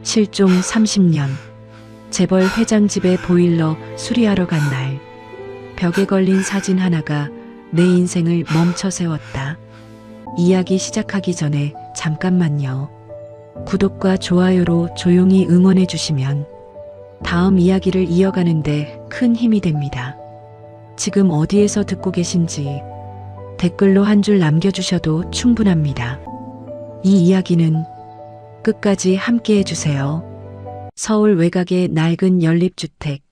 실종 30년. 재벌 회장 집에 보일러 수리하러 간 날. 벽에 걸린 사진 하나가 내 인생을 멈춰 세웠다. 이야기 시작하기 전에 잠깐만요. 구독과 좋아요로 조용히 응원해 주시면 다음 이야기를 이어가는데 큰 힘이 됩니다. 지금 어디에서 듣고 계신지 댓글로 한 줄 남겨주셔도 충분합니다. 이 이야기는 끝까지 함께 해주세요. 서울 외곽의 낡은 연립주택.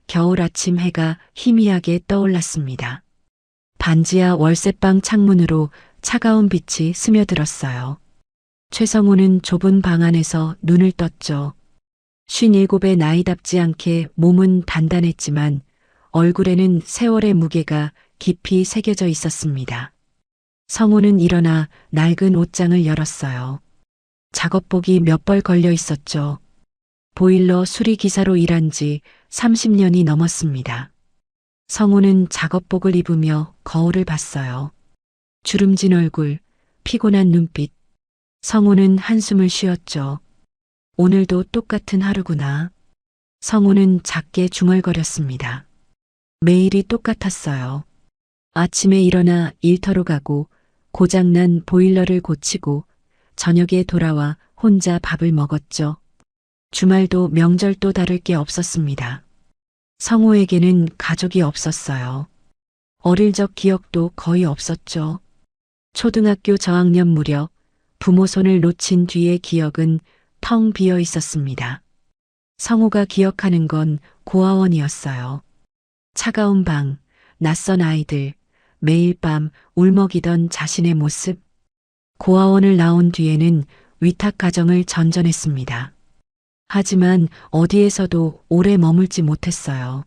겨울 아침 해가 희미하게 떠올랐습니다. 반지하 월세방 창문으로 차가운 빛이 스며들었어요. 최성우는 좁은 방 안에서 눈을 떴죠. 57의 나이답지 않게 몸은 단단했지만 얼굴에는 세월의 무게가 깊이 새겨져 있었습니다. 성우는 일어나 낡은 옷장을 열었어요. 작업복이 몇 벌 걸려 있었죠. 보일러 수리 기사로 일한 지 30년이 넘었습니다. 성우는 작업복을 입으며 거울을 봤어요. 주름진 얼굴, 피곤한 눈빛. 성우는 한숨을 쉬었죠. 오늘도 똑같은 하루구나. 성우는 작게 중얼거렸습니다. 매일이 똑같았어요. 아침에 일어나 일터로 가고 고장난 보일러를 고치고 저녁에 돌아와 혼자 밥을 먹었죠. 주말도 명절도 다를 게 없었습니다. 성우에게는 가족이 없었어요. 어릴 적 기억도 거의 없었죠. 초등학교 저학년 무렵 부모 손을 놓친 뒤의 기억은 텅 비어 있었습니다. 성우가 기억하는 건 고아원이었어요. 차가운 방, 낯선 아이들, 매일 밤 울먹이던 자신의 모습. 고아원을 나온 뒤에는 위탁 가정을 전전했습니다. 하지만 어디에서도 오래 머물지 못했어요.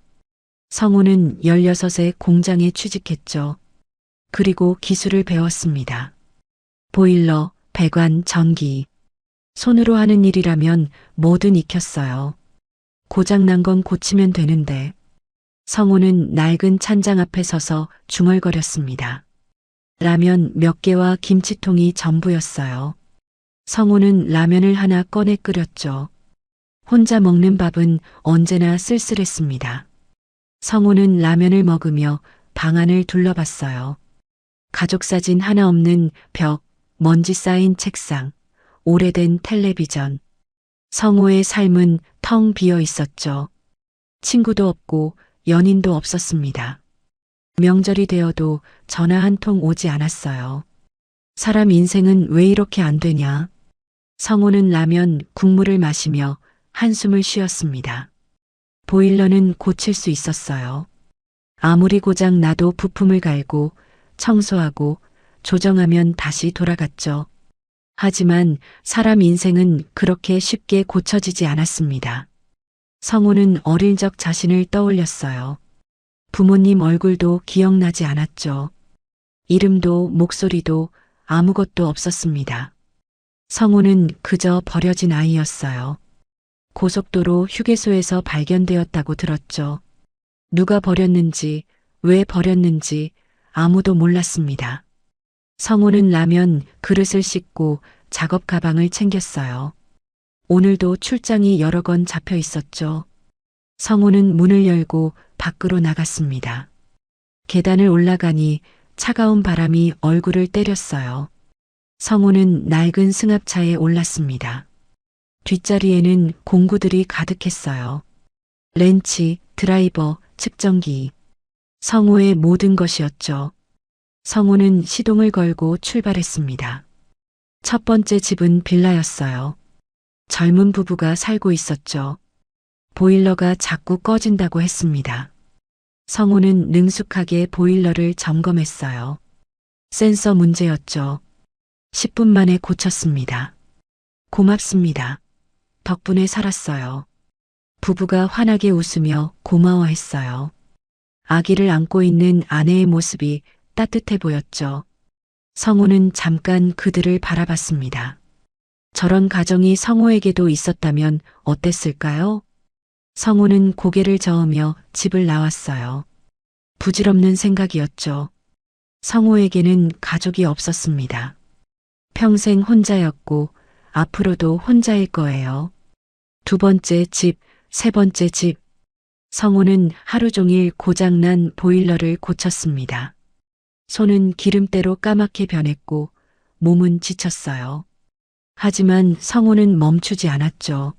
성우는 16세 공장에 취직했죠. 그리고 기술을 배웠습니다. 보일러, 배관, 전기. 손으로 하는 일이라면 뭐든 익혔어요. 고장난 건 고치면 되는데. 성우는 낡은 찬장 앞에 서서 중얼거렸습니다. 라면 몇 개와 김치통이 전부였어요. 성우는 라면을 하나 꺼내 끓였죠. 혼자 먹는 밥은 언제나 쓸쓸했습니다. 성우는 라면을 먹으며 방 안을 둘러봤어요. 가족 사진 하나 없는 벽, 먼지 쌓인 책상, 오래된 텔레비전. 성우의 삶은 텅 비어 있었죠. 친구도 없고 연인도 없었습니다. 명절이 되어도 전화 한 통 오지 않았어요. 사람 인생은 왜 이렇게 안 되냐? 성우는 라면 국물을 마시며 한숨을 쉬었습니다. 보일러는 고칠 수 있었어요. 아무리 고장 나도 부품을 갈고 청소하고 조정하면 다시 돌아갔죠. 하지만 사람 인생은 그렇게 쉽게 고쳐지지 않았습니다. 성우는 어릴 적 자신을 떠올렸어요. 부모님 얼굴도 기억나지 않았죠. 이름도 목소리도 아무것도 없었습니다. 성우는 그저 버려진 아이였어요. 고속도로 휴게소에서 발견되었다고 들었죠. 누가 버렸는지, 왜 버렸는지 아무도 몰랐습니다. 성우는 라면 그릇을 씻고 작업 가방을 챙겼어요. 오늘도 출장이 여러 건 잡혀 있었죠. 성우는 문을 열고 밖으로 나갔습니다. 계단을 올라가니 차가운 바람이 얼굴을 때렸어요. 성우는 낡은 승합차에 올랐습니다. 뒷자리에는 공구들이 가득했어요. 렌치, 드라이버, 측정기. 성우의 모든 것이었죠. 성우는 시동을 걸고 출발했습니다. 첫 번째 집은 빌라였어요. 젊은 부부가 살고 있었죠. 보일러가 자꾸 꺼진다고 했습니다. 성우는 능숙하게 보일러를 점검했어요. 센서 문제였죠. 10분 만에 고쳤습니다. 고맙습니다. 덕분에 살았어요. 부부가 환하게 웃으며 고마워했어요. 아기를 안고 있는 아내의 모습이 따뜻해 보였죠. 성우는 잠깐 그들을 바라봤습니다. 저런 가정이 성우에게도 있었다면 어땠을까요? 성우는 고개를 저으며 집을 나왔어요. 부질없는 생각이었죠. 성우에게는 가족이 없었습니다. 평생 혼자였고 앞으로도 혼자일 거예요. 두 번째 집, 세 번째 집. 성우는 하루 종일 고장난 보일러를 고쳤습니다. 손은 기름때로 까맣게 변했고 몸은 지쳤어요. 하지만 성우는 멈추지 않았죠.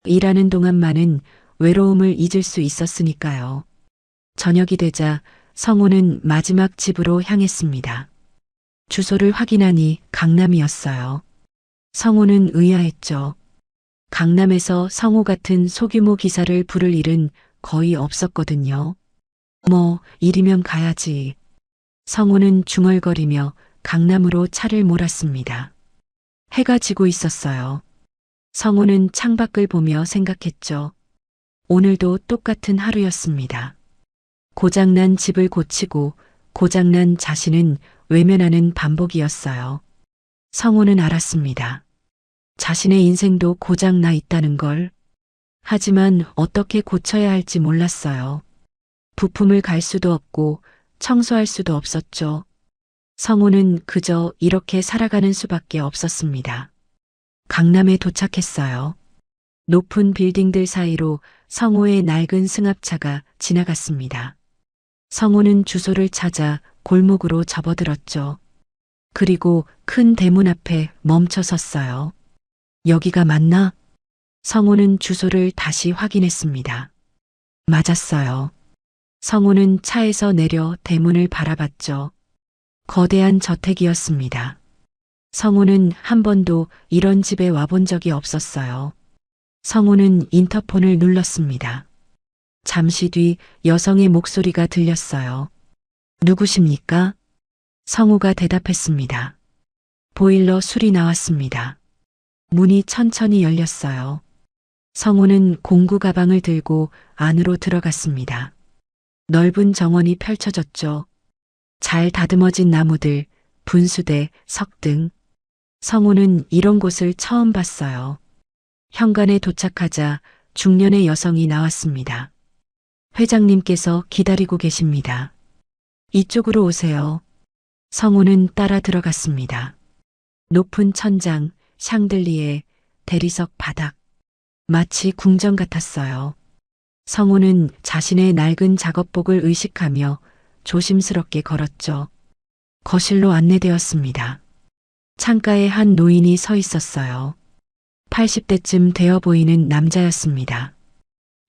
일하는 동안만은 외로움을 잊을 수 있었으니까요. 저녁이 되자 성우는 마지막 집으로 향했습니다. 주소를 확인하니 강남이었어요. 성우는 의아했죠. 강남에서 성우 같은 소규모 기사를 부를 일은 거의 없었거든요. 뭐, 일이면 가야지. 성우는 중얼거리며 강남으로 차를 몰았습니다. 해가 지고 있었어요. 성우는 창밖을 보며 생각했죠. 오늘도 똑같은 하루였습니다. 고장난 집을 고치고 고장난 자신은 외면하는 반복이었어요. 성우는 알았습니다. 자신의 인생도 고장나 있다는 걸. 하지만 어떻게 고쳐야 할지 몰랐어요. 부품을 갈 수도 없고 청소할 수도 없었죠. 성우는 그저 이렇게 살아가는 수밖에 없었습니다. 강남에 도착했어요. 높은 빌딩들 사이로 성우의 낡은 승합차가 지나갔습니다. 성우는 주소를 찾아 골목으로 접어들었죠. 그리고 큰 대문 앞에 멈춰 섰어요. 여기가 맞나? 성우는 주소를 다시 확인했습니다. 맞았어요. 성우는 차에서 내려 대문을 바라봤죠. 거대한 저택이었습니다. 성우는 한 번도 이런 집에 와본 적이 없었어요. 성우는 인터폰을 눌렀습니다. 잠시 뒤 여성의 목소리가 들렸어요. 누구십니까? 성우가 대답했습니다. 보일러 수리 나왔습니다. 문이 천천히 열렸어요. 성우는 공구 가방을 들고 안으로 들어갔습니다. 넓은 정원이 펼쳐졌죠. 잘 다듬어진 나무들, 분수대, 석등. 성우는 이런 곳을 처음 봤어요. 현관에 도착하자 중년의 여성이 나왔습니다. 회장님께서 기다리고 계십니다. 이쪽으로 오세요. 성우는 따라 들어갔습니다. 높은 천장, 샹들리에, 대리석 바닥. 마치 궁전 같았어요. 성우는 자신의 낡은 작업복을 의식하며 조심스럽게 걸었죠. 거실로 안내되었습니다. 창가에 한 노인이 서 있었어요. 80대쯤 되어 보이는 남자였습니다.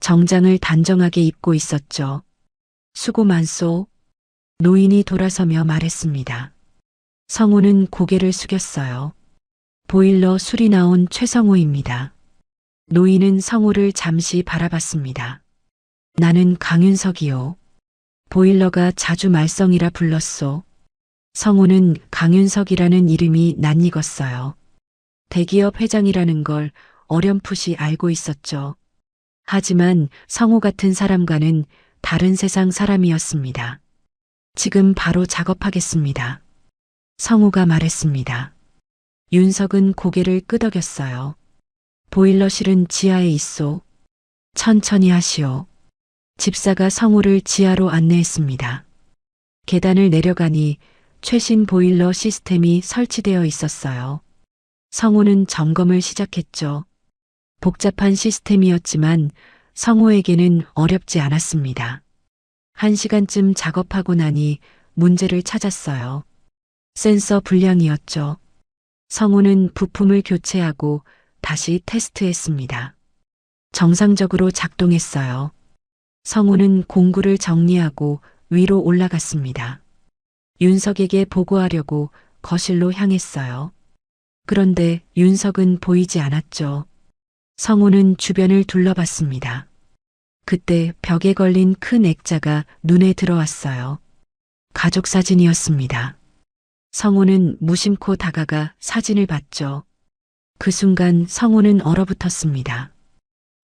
정장을 단정하게 입고 있었죠. 수고 많소. 노인이 돌아서며 말했습니다. 성우는 고개를 숙였어요. 보일러 수리 나온 최성우입니다. 노인은 성우를 잠시 바라봤습니다. 나는 강윤석이요. 보일러가 자주 말썽이라 불렀소. 성우는 강윤석이라는 이름이 낯익었어요. 대기업 회장이라는 걸 어렴풋이 알고 있었죠. 하지만 성우 같은 사람과는 다른 세상 사람이었습니다. 지금 바로 작업하겠습니다. 성우가 말했습니다. 윤석은 고개를 끄덕였어요. 보일러실은 지하에 있소. 천천히 하시오. 집사가 성우를 지하로 안내했습니다. 계단을 내려가니 최신 보일러 시스템이 설치되어 있었어요. 성우는 점검을 시작했죠. 복잡한 시스템이었지만 성우에게는 어렵지 않았습니다. 1시간쯤 작업하고 나니 문제를 찾았어요. 센서 불량이었죠. 성우는 부품을 교체하고 다시 테스트했습니다. 정상적으로 작동했어요. 성우는 공구를 정리하고 위로 올라갔습니다. 윤석에게 보고하려고 거실로 향했어요. 그런데 윤석은 보이지 않았죠. 성우는 주변을 둘러봤습니다. 그때 벽에 걸린 큰 액자가 눈에 들어왔어요. 가족 사진이었습니다. 성우는 무심코 다가가 사진을 봤죠. 그 순간 성우는 얼어붙었습니다.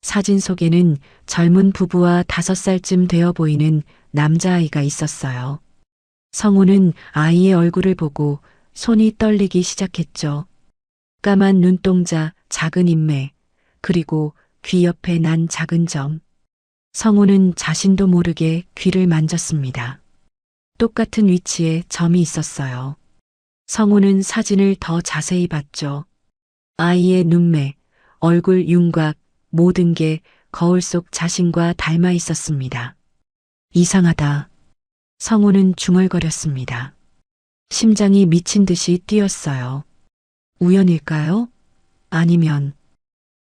사진 속에는 젊은 부부와 5살쯤 되어 보이는 남자아이가 있었어요. 성우는 아이의 얼굴을 보고 손이 떨리기 시작했죠. 까만 눈동자, 작은 인매, 그리고 귀 옆에 난 작은 점. 성우는 자신도 모르게 귀를 만졌습니다. 똑같은 위치에 점이 있었어요. 성우는 사진을 더 자세히 봤죠. 아이의 눈매, 얼굴 윤곽, 모든 게 거울 속 자신과 닮아 있었습니다. 이상하다. 성우는 중얼거렸습니다. 심장이 미친 듯이 뛰었어요. 우연일까요? 아니면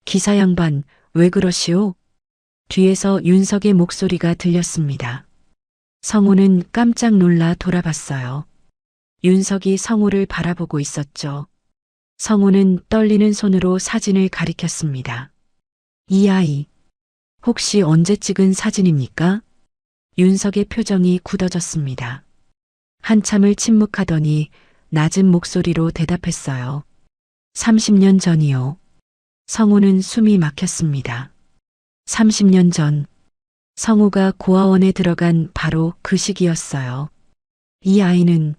기사 양반 왜 그러시오? 뒤에서 윤석의 목소리가 들렸습니다. 성우는 깜짝 놀라 돌아봤어요. 윤석이 성우를 바라보고 있었죠. 성우는 떨리는 손으로 사진을 가리켰습니다. 이 아이, 혹시 언제 찍은 사진입니까? 윤석의 표정이 굳어졌습니다. 한참을 침묵하더니 낮은 목소리로 대답했어요. 30년 전이요. 성우는 숨이 막혔습니다. 30년 전, 성우가 고아원에 들어간 바로 그 시기였어요. 이 아이는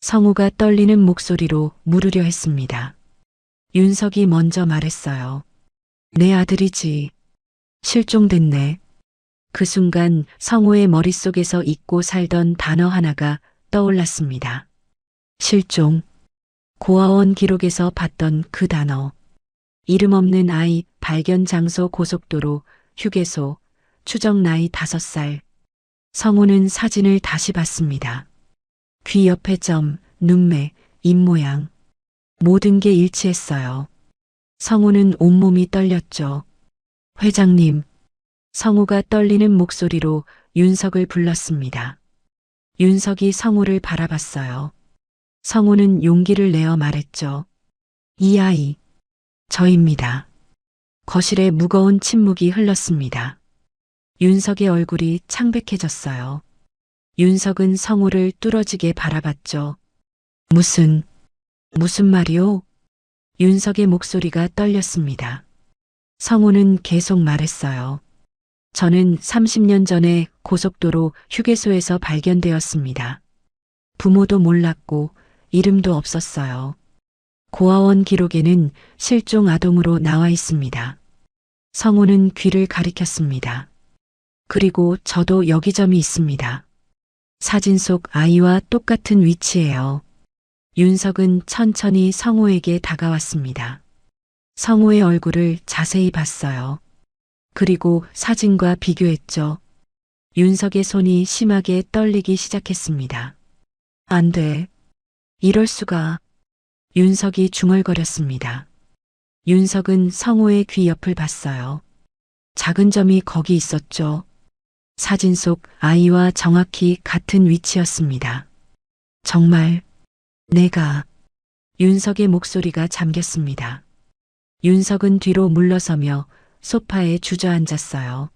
성우가 떨리는 목소리로 물으려 했습니다. 윤석이 먼저 말했어요. 내 아들이지. 실종됐네. 그 순간 성우의 머릿속에서 잊고 살던 단어 하나가 떠올랐습니다. 실종. 고아원 기록에서 봤던 그 단어. 이름 없는 아이, 발견 장소 고속도로, 휴게소, 추적 나이 5살. 성우는 사진을 다시 봤습니다. 귀 옆에 점, 눈매, 입모양. 모든 게 일치했어요. 성우는 온몸이 떨렸죠. 회장님. 성우가 떨리는 목소리로 윤석을 불렀습니다. 윤석이 성우를 바라봤어요. 성우는 용기를 내어 말했죠. 이 아이, 저입니다. 거실에 무거운 침묵이 흘렀습니다. 윤석의 얼굴이 창백해졌어요. 윤석은 성우를 뚫어지게 바라봤죠. 무슨 말이오? 윤석의 목소리가 떨렸습니다. 성우는 계속 말했어요. 저는 30년 전에 고속도로 휴게소에서 발견되었습니다. 부모도 몰랐고 이름도 없었어요. 고아원 기록에는 실종 아동으로 나와 있습니다. 성우는 귀를 가리켰습니다. 그리고 저도 여기점이 있습니다. 사진 속 아이와 똑같은 위치예요. 윤석은 천천히 성우에게 다가왔습니다. 성우의 얼굴을 자세히 봤어요. 그리고 사진과 비교했죠. 윤석의 손이 심하게 떨리기 시작했습니다. 안 돼. 이럴 수가. 윤석이 중얼거렸습니다. 윤석은 성우의 귀 옆을 봤어요. 작은 점이 거기 있었죠. 사진 속 아이와 정확히 같은 위치였습니다. 정말 내가. 윤석의 목소리가 잠겼습니다. 윤석은 뒤로 물러서며 소파에 주저앉았어요.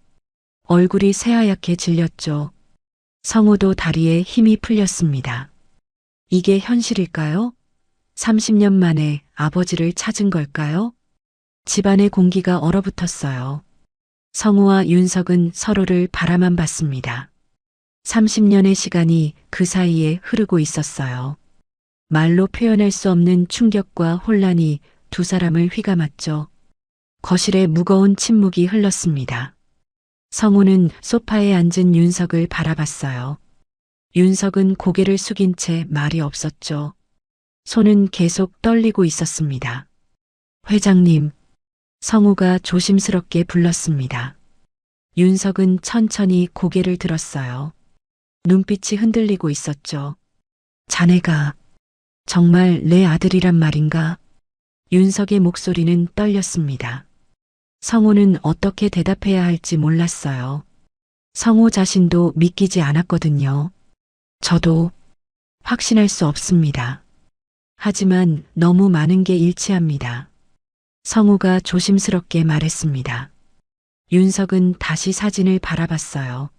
얼굴이 새하얗게 질렸죠. 성우도 다리에 힘이 풀렸습니다. 이게 현실일까요? 30년 만에 아버지를 찾은 걸까요? 집안의 공기가 얼어붙었어요. 성우와 윤석은 서로를 바라만 봤습니다. 30년의 시간이 그 사이에 흐르고 있었어요. 말로 표현할 수 없는 충격과 혼란이 두 사람을 휘감았죠. 거실에 무거운 침묵이 흘렀습니다. 성우는 소파에 앉은 윤석을 바라봤어요. 윤석은 고개를 숙인 채 말이 없었죠. 손은 계속 떨리고 있었습니다. 회장님. 성우가 조심스럽게 불렀습니다. 윤석은 천천히 고개를 들었어요. 눈빛이 흔들리고 있었죠. 자네가 정말 내 아들이란 말인가? 윤석의 목소리는 떨렸습니다. 성우는 어떻게 대답해야 할지 몰랐어요. 성우 자신도 믿기지 않았거든요. 저도 확신할 수 없습니다. 하지만 너무 많은 게 일치합니다. 성우가 조심스럽게 말했습니다. 윤석은 다시 사진을 바라봤어요.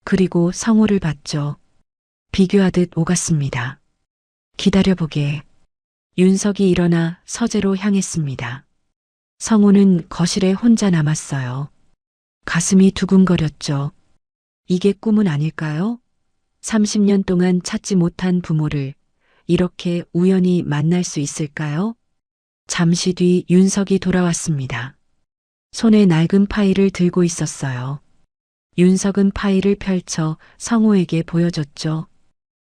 그리고 성우를 봤죠. 비교하듯 오갔습니다. 기다려보게. 윤석이 일어나 서재로 향했습니다. 성우는 거실에 혼자 남았어요. 가슴이 두근거렸죠. 이게 꿈은 아닐까요? 30년 동안 찾지 못한 부모를 이렇게 우연히 만날 수 있을까요? 잠시 뒤 윤석이 돌아왔습니다. 손에 낡은 파일을 들고 있었어요. 윤석은 파일을 펼쳐 성우에게 보여줬죠.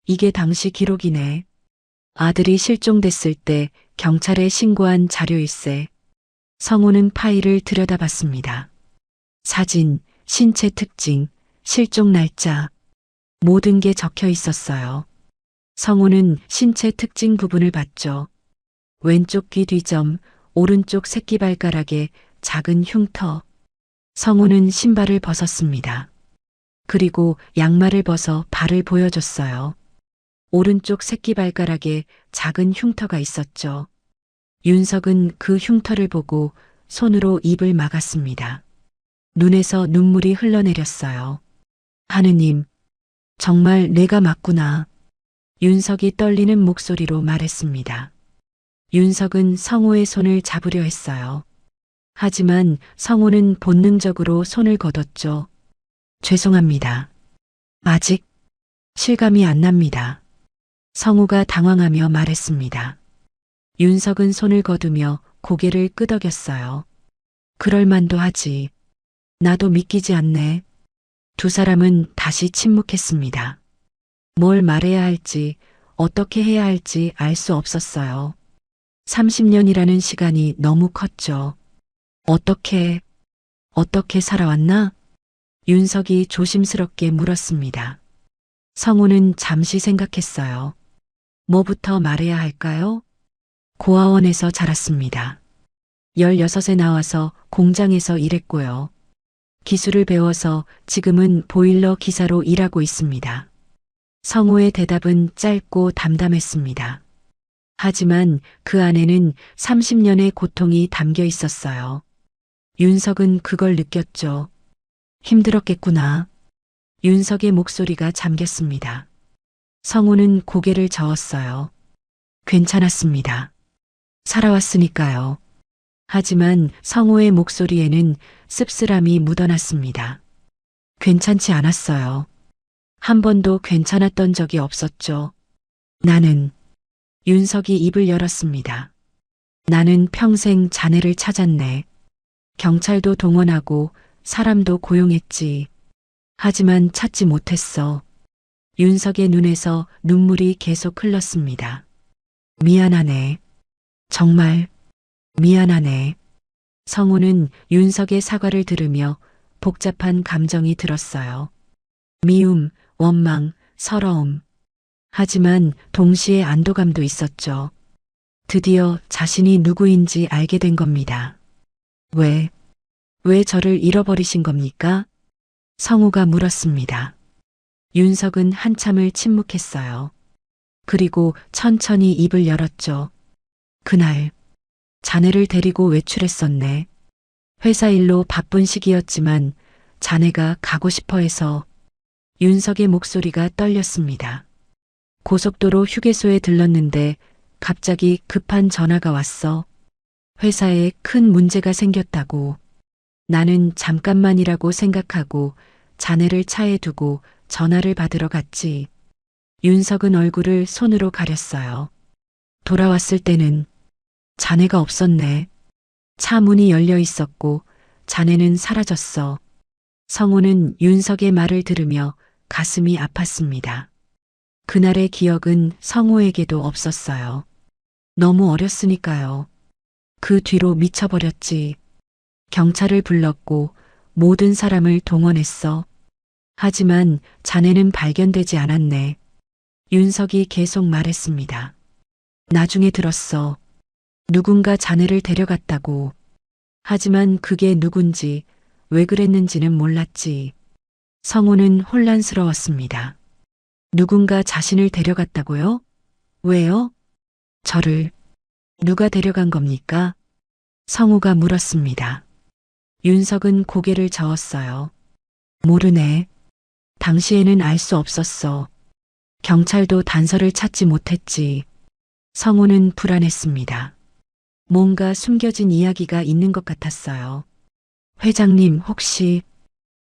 이게 당시 기록이네. 아들이 실종됐을 때 경찰에 신고한 자료일세. 성우는 파일을 들여다봤습니다. 사진, 신체 특징, 실종 날짜, 모든 게 적혀 있었어요. 성우는 신체 특징 부분을 봤죠. 왼쪽 귀 뒤점, 오른쪽 새끼발가락에 작은 흉터. 성우는 신발을 벗었습니다. 그리고 양말을 벗어 발을 보여줬어요. 오른쪽 새끼발가락에 작은 흉터가 있었죠. 윤석은 그 흉터를 보고 손으로 입을 막았습니다. 눈에서 눈물이 흘러내렸어요. 하느님, 정말 내가 맞구나. 윤석이 떨리는 목소리로 말했습니다. 윤석은 성우의 손을 잡으려 했어요. 하지만 성우는 본능적으로 손을 거뒀죠. 죄송합니다. 아직 실감이 안 납니다. 성우가 당황하며 말했습니다. 윤석은 손을 거두며 고개를 끄덕였어요. 그럴 만도 하지. 나도 믿기지 않네. 두 사람은 다시 침묵했습니다. 뭘 말해야 할지, 어떻게 해야 할지 알 수 없었어요. 30년이라는 시간이 너무 컸죠. 어떻게 살아왔나? 윤석이 조심스럽게 물었습니다. 성우는 잠시 생각했어요. 뭐부터 말해야 할까요? 고아원에서 자랐습니다. 16에 나와서 공장에서 일했고요. 기술을 배워서 지금은 보일러 기사로 일하고 있습니다. 성우의 대답은 짧고 담담했습니다. 하지만 그 안에는 30년의 고통이 담겨 있었어요. 윤석은 그걸 느꼈죠. 힘들었겠구나. 윤석의 목소리가 잠겼습니다. 성우는 고개를 저었어요. 괜찮았습니다. 살아왔으니까요. 하지만 성우의 목소리에는 씁쓸함이 묻어났습니다. 괜찮지 않았어요. 한 번도 괜찮았던 적이 없었죠. 나는 윤석이 입을 열었습니다. 나는 평생 자네를 찾았네. 경찰도 동원하고 사람도 고용했지. 하지만 찾지 못했어. 윤석의 눈에서 눈물이 계속 흘렀습니다. 미안하네. 정말 미안하네. 성우는 윤석의 사과를 들으며 복잡한 감정이 들었어요. 미움, 원망, 서러움. 하지만 동시에 안도감도 있었죠. 드디어 자신이 누구인지 알게 된 겁니다. 왜 저를 잃어버리신 겁니까? 성우가 물었습니다. 윤석은 한참을 침묵했어요. 그리고 천천히 입을 열었죠. 그날 자네를 데리고 외출했었네. 회사 일로 바쁜 시기였지만 자네가 가고 싶어 해서. 윤석의 목소리가 떨렸습니다. 고속도로 휴게소에 들렀는데 갑자기 급한 전화가 왔어. 회사에 큰 문제가 생겼다고. 나는 잠깐만이라고 생각하고 자네를 차에 두고 전화를 받으러 갔지. 윤석은 얼굴을 손으로 가렸어요. 돌아왔을 때는 자네가 없었네. 차 문이 열려 있었고 자네는 사라졌어. 성우는 윤석의 말을 들으며 가슴이 아팠습니다. 그날의 기억은 성우에게도 없었어요. 너무 어렸으니까요. 그 뒤로 미쳐버렸지. 경찰을 불렀고 모든 사람을 동원했어. 하지만 자네는 발견되지 않았네. 윤석이 계속 말했습니다. 나중에 들었어. 누군가 자네를 데려갔다고. 하지만 그게 누군지, 왜 그랬는지는 몰랐지. 성우는 혼란스러웠습니다. 누군가 자신을 데려갔다고요? 왜요? 저를 누가 데려간 겁니까? 성우가 물었습니다. 윤석은 고개를 저었어요. 모르네. 당시에는 알 수 없었어. 경찰도 단서를 찾지 못했지. 성우는 불안했습니다. 뭔가 숨겨진 이야기가 있는 것 같았어요. 회장님 혹시...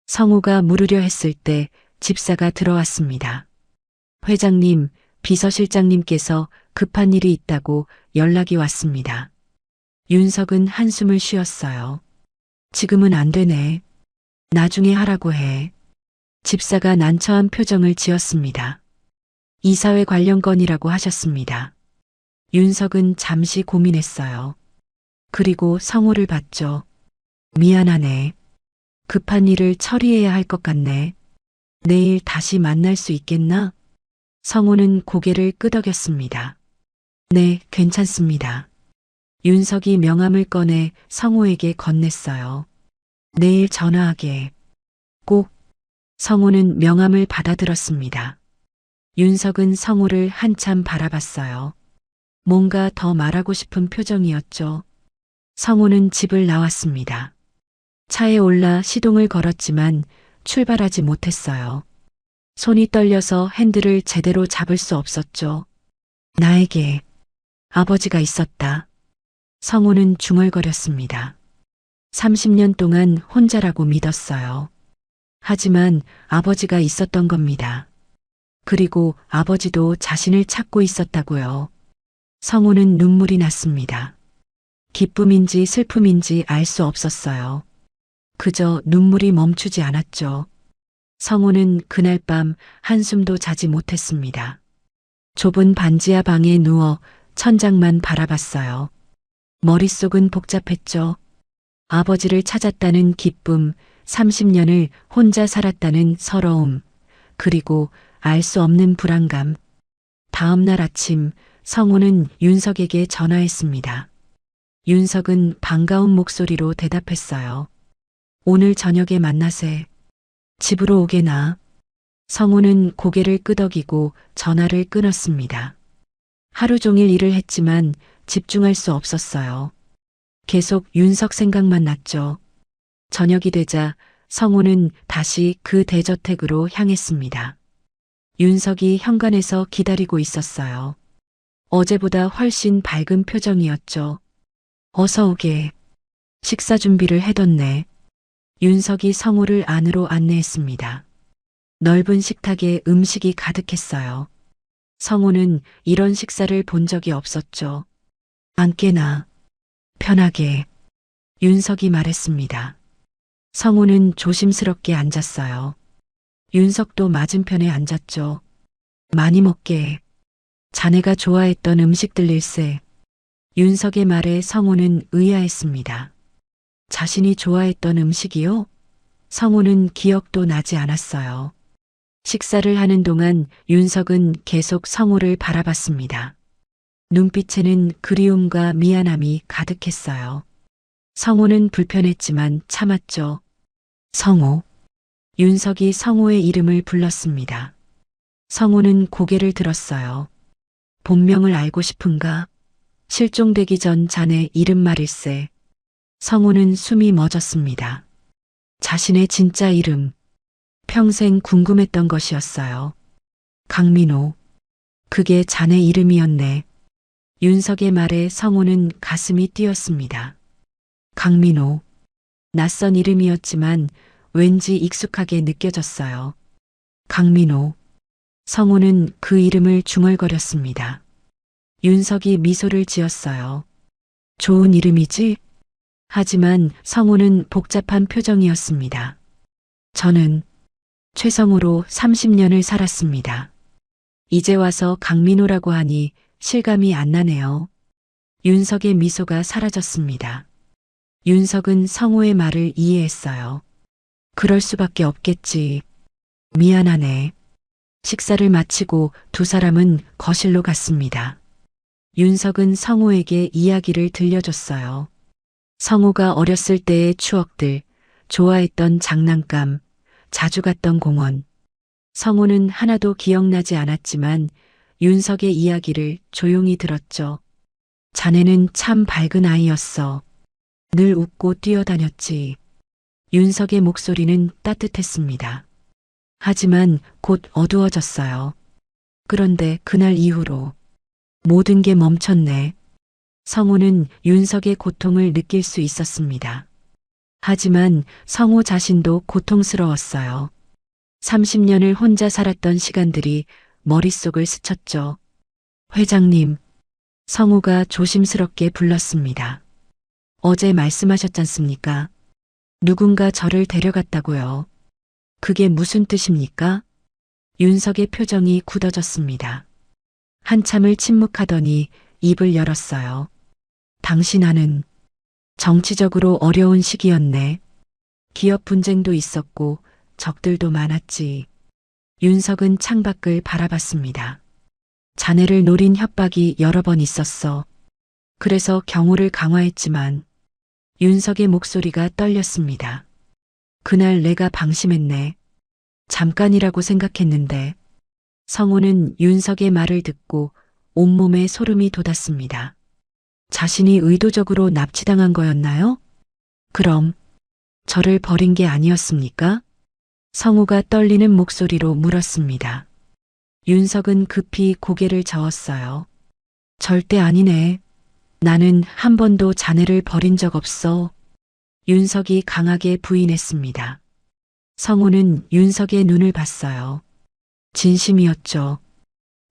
성우가 물으려 했을 때 집사가 들어왔습니다. 회장님, 비서실장님께서 급한 일이 있다고 연락이 왔습니다. 윤석은 한숨을 쉬었어요. 지금은 안 되네. 나중에 하라고 해. 집사가 난처한 표정을 지었습니다. 이사회 관련 건이라고 하셨습니다. 윤석은 잠시 고민했어요. 그리고 성호를 봤죠. 미안하네. 급한 일을 처리해야 할 것 같네. 내일 다시 만날 수 있겠나? 성호는 고개를 끄덕였습니다. 네, 괜찮습니다. 윤석이 명함을 꺼내 성호에게 건넸어요. 내일 전화하게. 꼭. 성호는 명함을 받아들었습니다. 윤석은 성호를 한참 바라봤어요. 뭔가 더 말하고 싶은 표정이었죠. 성호는 집을 나왔습니다. 차에 올라 시동을 걸었지만 출발하지 못했어요. 손이 떨려서 핸들을 제대로 잡을 수 없었죠. 나에게 아버지가 있었다. 성호는 중얼거렸습니다. 30년 동안 혼자라고 믿었어요. 하지만 아버지가 있었던 겁니다. 그리고 아버지도 자신을 찾고 있었다고요. 성호는 눈물이 났습니다. 기쁨인지 슬픔인지 알 수 없었어요. 그저 눈물이 멈추지 않았죠. 성호는 그날 밤 한숨도 자지 못했습니다. 좁은 반지하 방에 누워 천장만 바라봤어요. 머릿속은 복잡했죠. 아버지를 찾았다는 기쁨, 30년을 혼자 살았다는 서러움, 그리고 알 수 없는 불안감. 다음 날 아침 성호는 윤석에게 전화했습니다. 윤석은 반가운 목소리로 대답했어요. 오늘 저녁에 만나세. 집으로 오게나. 성호는 고개를 끄덕이고 전화를 끊었습니다. 하루 종일 일을 했지만 집중할 수 없었어요. 계속 윤석 생각만 났죠. 저녁이 되자 성호는 다시 그 대저택으로 향했습니다. 윤석이 현관에서 기다리고 있었어요. 어제보다 훨씬 밝은 표정이었죠. 어서 오게. 식사 준비를 해뒀네. 윤석이 성호를 안으로 안내했습니다. 넓은 식탁에 음식이 가득했어요. 성호는 이런 식사를 본 적이 없었죠. 앉게나. 편하게. 윤석이 말했습니다. 성호는 조심스럽게 앉았어요. 윤석도 맞은편에 앉았죠. 많이 먹게. 자네가 좋아했던 음식들일세. 윤석의 말에 성호는 의아했습니다. 자신이 좋아했던 음식이요? 성호는 기억도 나지 않았어요. 식사를 하는 동안 윤석은 계속 성호를 바라봤습니다. 눈빛에는 그리움과 미안함이 가득했어요. 성호는 불편했지만 참았죠. 성호. 윤석이 성호의 이름을 불렀습니다. 성호는 고개를 들었어요. 본명을 알고 싶은가? 실종되기 전 자네 이름 말일세. 성호는 숨이 멎었습니다. 자신의 진짜 이름. 평생 궁금했던 것이었어요. 강민호. 그게 자네 이름이었네. 윤석의 말에 성호는 가슴이 뛰었습니다. 강민호. 낯선 이름이었지만 왠지 익숙하게 느껴졌어요. 강민호. 성호는 그 이름을 중얼거렸습니다. 윤석이 미소를 지었어요. 좋은 이름이지? 하지만 성호는 복잡한 표정이었습니다. 저는 최성호로 30년을 살았습니다. 이제 와서 강민호라고 하니 실감이 안 나네요. 윤석의 미소가 사라졌습니다. 윤석은 성호의 말을 이해했어요. 그럴 수밖에 없겠지. 미안하네. 식사를 마치고 두 사람은 거실로 갔습니다. 윤석은 성호에게 이야기를 들려줬어요. 성호가 어렸을 때의 추억들, 좋아했던 장난감, 자주 갔던 공원. 성호는 하나도 기억나지 않았지만 윤석의 이야기를 조용히 들었죠. 자네는 참 밝은 아이였어. 늘 웃고 뛰어다녔지. 윤석의 목소리는 따뜻했습니다. 하지만 곧 어두워졌어요. 그런데 그날 이후로 모든 게 멈췄네. 성호는 윤석의 고통을 느낄 수 있었습니다. 하지만 성호 자신도 고통스러웠어요. 30년을 혼자 살았던 시간들이 머릿속을 스쳤죠. 회장님, 성호가 조심스럽게 불렀습니다. 어제 말씀하셨잖습니까? 누군가 저를 데려갔다고요. 그게 무슨 뜻입니까? 윤석의 표정이 굳어졌습니다. 한참을 침묵하더니 입을 열었어요. 당신 아는 정치적으로 어려운 시기였네. 기업 분쟁도 있었고 적들도 많았지. 윤석은 창밖을 바라봤습니다. 자네를 노린 협박이 여러 번 있었어. 그래서 경호를 강화했지만 윤석의 목소리가 떨렸습니다. 그날 내가 방심했네. 잠깐이라고 생각했는데. 성호는 윤석의 말을 듣고 온몸에 소름이 돋았습니다. 자신이 의도적으로 납치당한 거였나요? 그럼 저를 버린 게 아니었습니까? 성호가 떨리는 목소리로 물었습니다. 윤석은 급히 고개를 저었어요. 절대 아니네. 나는 한 번도 자네를 버린 적 없어. 윤석이 강하게 부인했습니다. 성호는 윤석의 눈을 봤어요. 진심이었죠.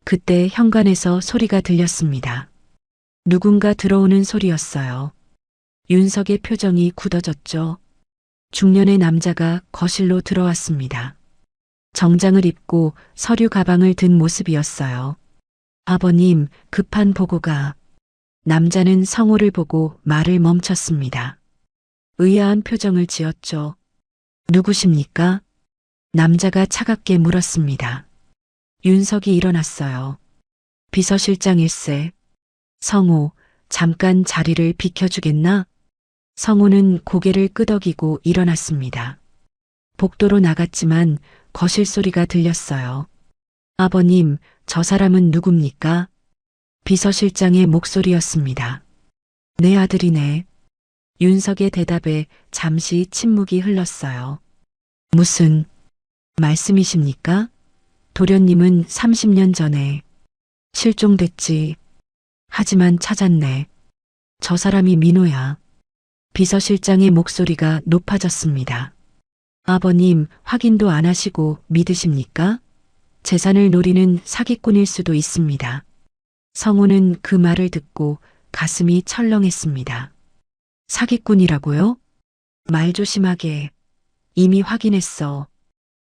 그때 현관에서 소리가 들렸습니다. 누군가 들어오는 소리였어요. 윤석의 표정이 굳어졌죠. 중년의 남자가 거실로 들어왔습니다. 정장을 입고 서류 가방을 든 모습이었어요. 아버님, 급한 보고가. 남자는 성호를 보고 말을 멈췄습니다. 의아한 표정을 지었죠. 누구십니까? 남자가 차갑게 물었습니다. 윤석이 일어났어요. 비서실장일세. 성호, 잠깐 자리를 비켜주겠나? 성호는 고개를 끄덕이고 일어났습니다. 복도로 나갔지만 거실 소리가 들렸어요. 아버님, 저 사람은 누굽니까? 비서실장의 목소리였습니다. 내 아들이네. 윤석의 대답에 잠시 침묵이 흘렀어요. 무슨 말씀이십니까? 도련님은 30년 전에 실종됐지. 하지만 찾았네. 저 사람이 민호야. 비서실장의 목소리가 높아졌습니다. 아버님, 확인도 안 하시고 믿으십니까? 재산을 노리는 사기꾼일 수도 있습니다. 성호는 그 말을 듣고 가슴이 철렁했습니다. 사기꾼이라고요? 말 조심하게. 이미 확인했어.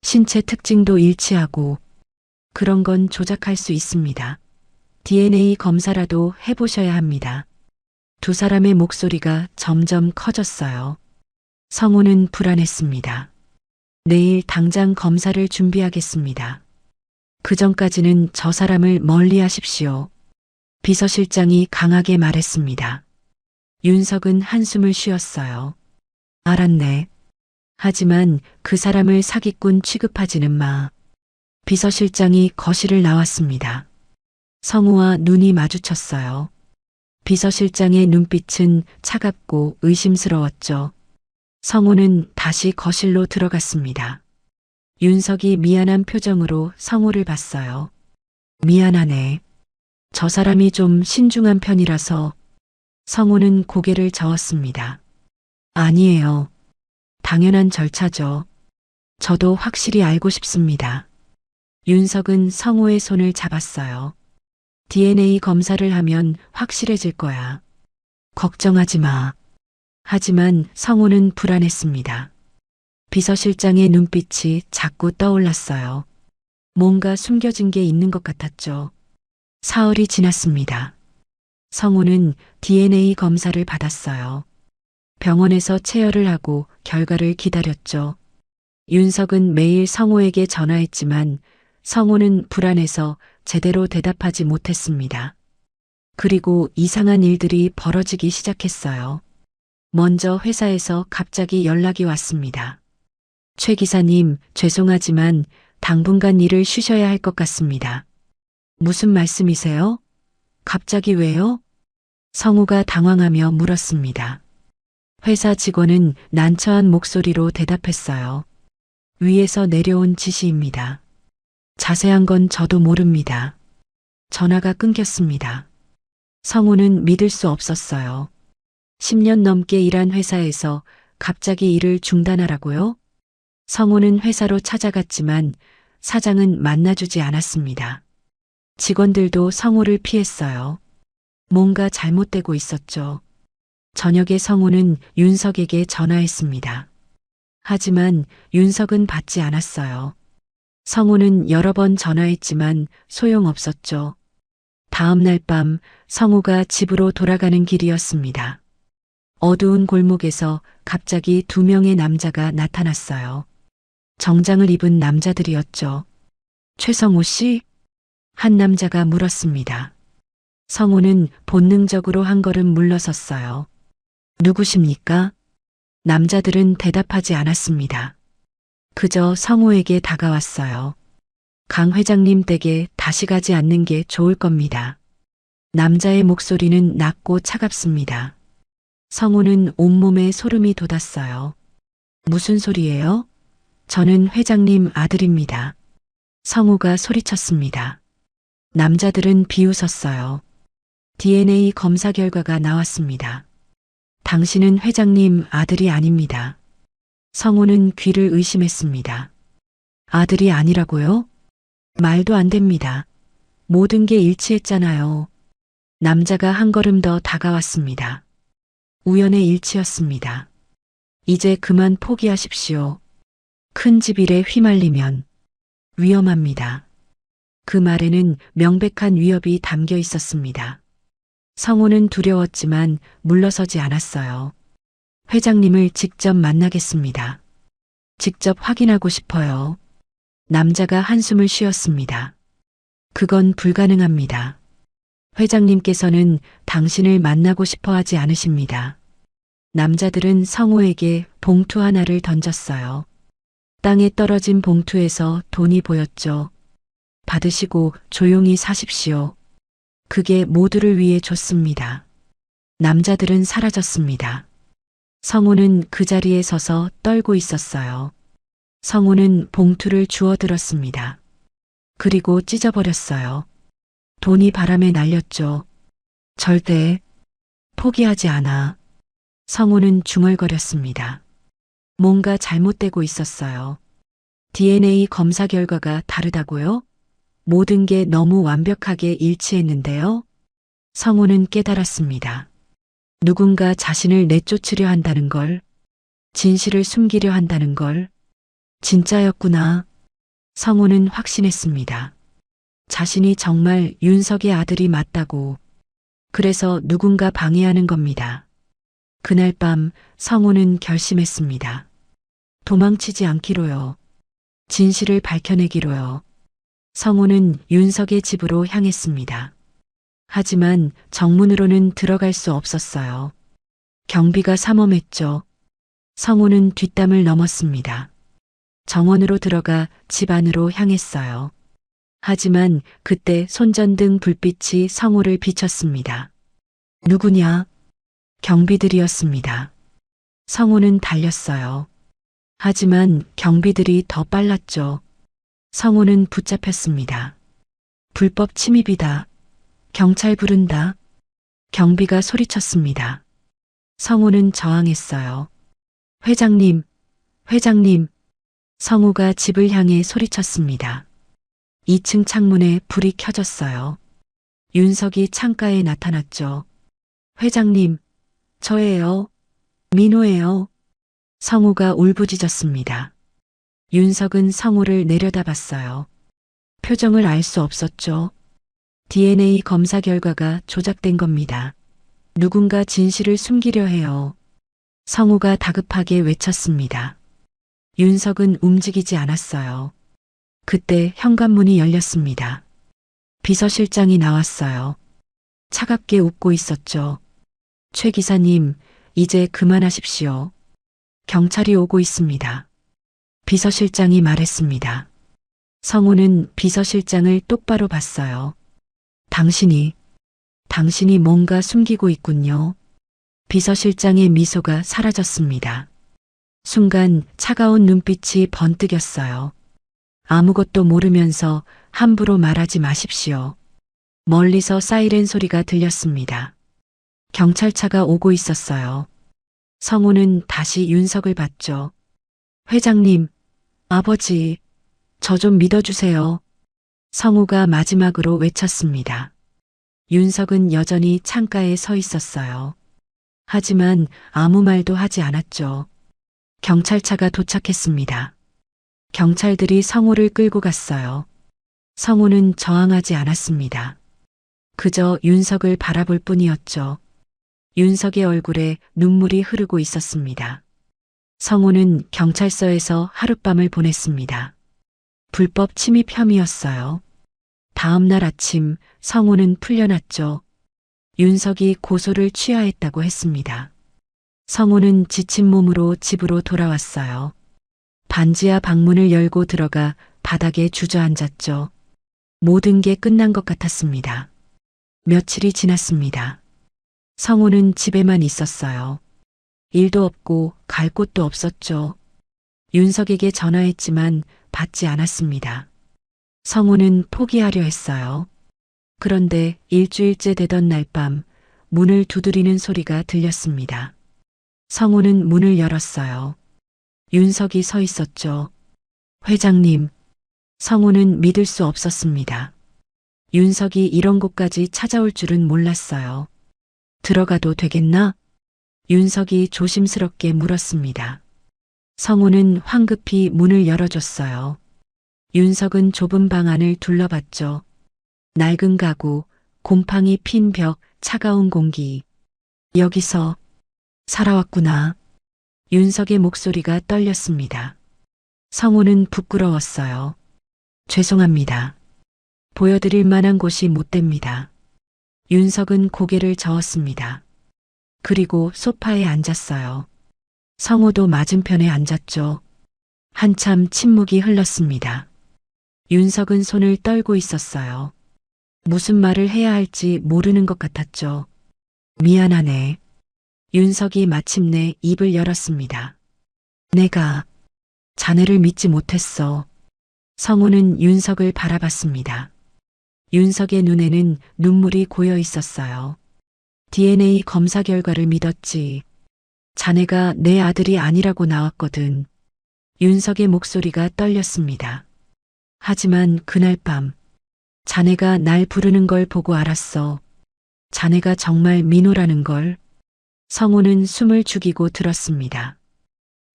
신체 특징도 일치하고. 그런 건 조작할 수 있습니다. DNA 검사라도 해보셔야 합니다. 두 사람의 목소리가 점점 커졌어요. 성호는 불안했습니다. 내일 당장 검사를 준비하겠습니다. 그 전까지는 저 사람을 멀리 하십시오. 비서실장이 강하게 말했습니다. 윤석은 한숨을 쉬었어요. 알았네. 하지만 그 사람을 사기꾼 취급하지는 마. 비서실장이 거실을 나왔습니다. 성호와 눈이 마주쳤어요. 비서실장의 눈빛은 차갑고 의심스러웠죠. 성호는 다시 거실로 들어갔습니다. 윤석이 미안한 표정으로 성호를 봤어요. 미안하네. 저 사람이 좀 신중한 편이라서. 성호는 고개를 저었습니다. 아니에요. 당연한 절차죠. 저도 확실히 알고 싶습니다. 윤석은 성호의 손을 잡았어요. DNA 검사를 하면 확실해질 거야. 걱정하지 마. 하지만 성호는 불안했습니다. 비서실장의 눈빛이 자꾸 떠올랐어요. 뭔가 숨겨진 게 있는 것 같았죠. 사흘이 지났습니다. 성호는 DNA 검사를 받았어요. 병원에서 체열을 하고 결과를 기다렸죠. 윤석은 매일 성호에게 전화했지만 성호는 불안해서 제대로 대답하지 못했습니다. 그리고 이상한 일들이 벌어지기 시작했어요. 먼저 회사에서 갑자기 연락이 왔습니다. 최 기사님, 죄송하지만 당분간 일을 쉬셔야 할 것 같습니다. 무슨 말씀이세요? 갑자기 왜요? 성호가 당황하며 물었습니다. 회사 직원은 난처한 목소리로 대답했어요. 위에서 내려온 지시입니다. 자세한 건 저도 모릅니다. 전화가 끊겼습니다. 성호는 믿을 수 없었어요. 10년 넘게 일한 회사에서 갑자기 일을 중단하라고요? 성호는 회사로 찾아갔지만 사장은 만나주지 않았습니다. 직원들도 성호를 피했어요. 뭔가 잘못되고 있었죠. 저녁에 성호는 윤석에게 전화했습니다. 하지만 윤석은 받지 않았어요. 성호는 여러 번 전화했지만 소용없었죠. 다음 날 밤 성호가 집으로 돌아가는 길이었습니다. 어두운 골목에서 갑자기 두 명의 남자가 나타났어요. 정장을 입은 남자들이었죠. 최성호 씨? 한 남자가 물었습니다. 성호는 본능적으로 한 걸음 물러섰어요. 누구십니까? 남자들은 대답하지 않았습니다. 그저 성호에게 다가왔어요. 강 회장님 댁에 다시 가지 않는 게 좋을 겁니다. 남자의 목소리는 낮고 차갑습니다. 성호는 온몸에 소름이 돋았어요. 무슨 소리예요? 저는 회장님 아들입니다. 성호가 소리쳤습니다. 남자들은 비웃었어요. DNA 검사 결과가 나왔습니다. 당신은 회장님 아들이 아닙니다. 성호는 귀를 의심했습니다. 아들이 아니라고요? 말도 안 됩니다. 모든 게 일치했잖아요. 남자가 한 걸음 더 다가왔습니다. 우연의 일치였습니다. 이제 그만 포기하십시오. 큰 집 일에 휘말리면 위험합니다. 그 말에는 명백한 위협이 담겨 있었습니다. 성호는 두려웠지만 물러서지 않았어요. 회장님을 직접 만나겠습니다. 직접 확인하고 싶어요. 남자가 한숨을 쉬었습니다. 그건 불가능합니다. 회장님께서는 당신을 만나고 싶어 하지 않으십니다. 남자들은 성호에게 봉투 하나를 던졌어요. 땅에 떨어진 봉투에서 돈이 보였죠. 받으시고 조용히 사십시오. 그게 모두를 위해 줬습니다. 남자들은 사라졌습니다. 성호는 그 자리에 서서 떨고 있었어요. 성호는 봉투를 주워들었습니다. 그리고 찢어버렸어요. 돈이 바람에 날렸죠. 절대 포기하지 않아. 성호는 중얼거렸습니다. 뭔가 잘못되고 있었어요. DNA 검사 결과가 다르다고요? 모든 게 너무 완벽하게 일치했는데요. 성호는 깨달았습니다. 누군가 자신을 내쫓으려 한다는 걸, 진실을 숨기려 한다는 걸, 진짜였구나. 성호는 확신했습니다. 자신이 정말 윤석의 아들이 맞다고. 그래서 누군가 방해하는 겁니다. 그날 밤 성호는 결심했습니다. 도망치지 않기로요. 진실을 밝혀내기로요. 성호는 윤석의 집으로 향했습니다. 하지만 정문으로는 들어갈 수 없었어요. 경비가 삼엄했죠. 성호는 뒷담을 넘었습니다. 정원으로 들어가 집 안으로 향했어요. 하지만 그때 손전등 불빛이 성호를 비췄습니다. 누구냐? 경비들이었습니다. 성호는 달렸어요. 하지만 경비들이 더 빨랐죠. 성호는 붙잡혔습니다. 불법 침입이다. 경찰 부른다. 경비가 소리쳤습니다. 성호는 저항했어요. 회장님, 회장님. 성호가 집을 향해 소리쳤습니다. 2층 창문에 불이 켜졌어요. 윤석이 창가에 나타났죠. 회장님, 저예요. 민호예요. 성호가 울부짖었습니다. 윤석은 성호를 내려다봤어요. 표정을 알 수 없었죠. DNA 검사 결과가 조작된 겁니다. 누군가 진실을 숨기려 해요. 성호가 다급하게 외쳤습니다. 윤석은 움직이지 않았어요. 그때 현관문이 열렸습니다. 비서실장이 나왔어요. 차갑게 웃고 있었죠. 최 기사님, 이제 그만하십시오. 경찰이 오고 있습니다. 비서실장이 말했습니다. 성호는 비서실장을 똑바로 봤어요. 당신이 뭔가 숨기고 있군요. 비서실장의 미소가 사라졌습니다. 순간 차가운 눈빛이 번뜩였어요. 아무것도 모르면서 함부로 말하지 마십시오. 멀리서 사이렌 소리가 들렸습니다. 경찰차가 오고 있었어요. 성호는 다시 윤석을 봤죠. 회장님, 아버지, 저 좀 믿어주세요. 성호가 마지막으로 외쳤습니다. 윤석은 여전히 창가에 서 있었어요. 하지만 아무 말도 하지 않았죠. 경찰차가 도착했습니다. 경찰들이 성호를 끌고 갔어요. 성호는 저항하지 않았습니다. 그저 윤석을 바라볼 뿐이었죠. 윤석의 얼굴에 눈물이 흐르고 있었습니다. 성우는 경찰서에서 하룻밤을 보냈습니다. 불법 침입 혐의였어요. 다음 날 아침 성우는 풀려났죠. 윤석이 고소를 취하했다고 했습니다. 성우는 지친 몸으로 집으로 돌아왔어요. 반지하 방문을 열고 들어가 바닥에 주저앉았죠. 모든 게 끝난 것 같았습니다. 며칠이 지났습니다. 성우는 집에만 있었어요. 일도 없고 갈 곳도 없었죠. 윤석에게 전화했지만 받지 않았습니다. 성우는 포기하려 했어요. 그런데 일주일째 되던 날 밤 문을 두드리는 소리가 들렸습니다. 성우는 문을 열었어요. 윤석이 서 있었죠. 회장님. 성우는 믿을 수 없었습니다. 윤석이 이런 곳까지 찾아올 줄은 몰랐어요. 들어가도 되겠나? 윤석이 조심스럽게 물었습니다. 성우는 황급히 문을 열어줬어요. 윤석은 좁은 방 안을 둘러봤죠. 낡은 가구, 곰팡이 핀 벽, 차가운 공기. 여기서 살아왔구나. 윤석의 목소리가 떨렸습니다. 성우는 부끄러웠어요. 죄송합니다. 보여드릴 만한 곳이 못 됩니다. 윤석은 고개를 저었습니다. 그리고 소파에 앉았어요. 성우도 맞은편에 앉았죠. 한참 침묵이 흘렀습니다. 윤석은 손을 떨고 있었어요. 무슨 말을 해야 할지 모르는 것 같았죠. 미안하네. 윤석이 마침내 입을 열었습니다. 내가 자네를 믿지 못했어. 성우는 윤석을 바라봤습니다. 윤석의 눈에는 눈물이 고여 있었어요. DNA 검사 결과를 믿었지. 자네가 내 아들이 아니라고 나왔거든. 윤석의 목소리가 떨렸습니다. 하지만 그날 밤 자네가 날 부르는 걸 보고 알았어. 자네가 정말 민호라는 걸. 성우는 숨을 죽이고 들었습니다.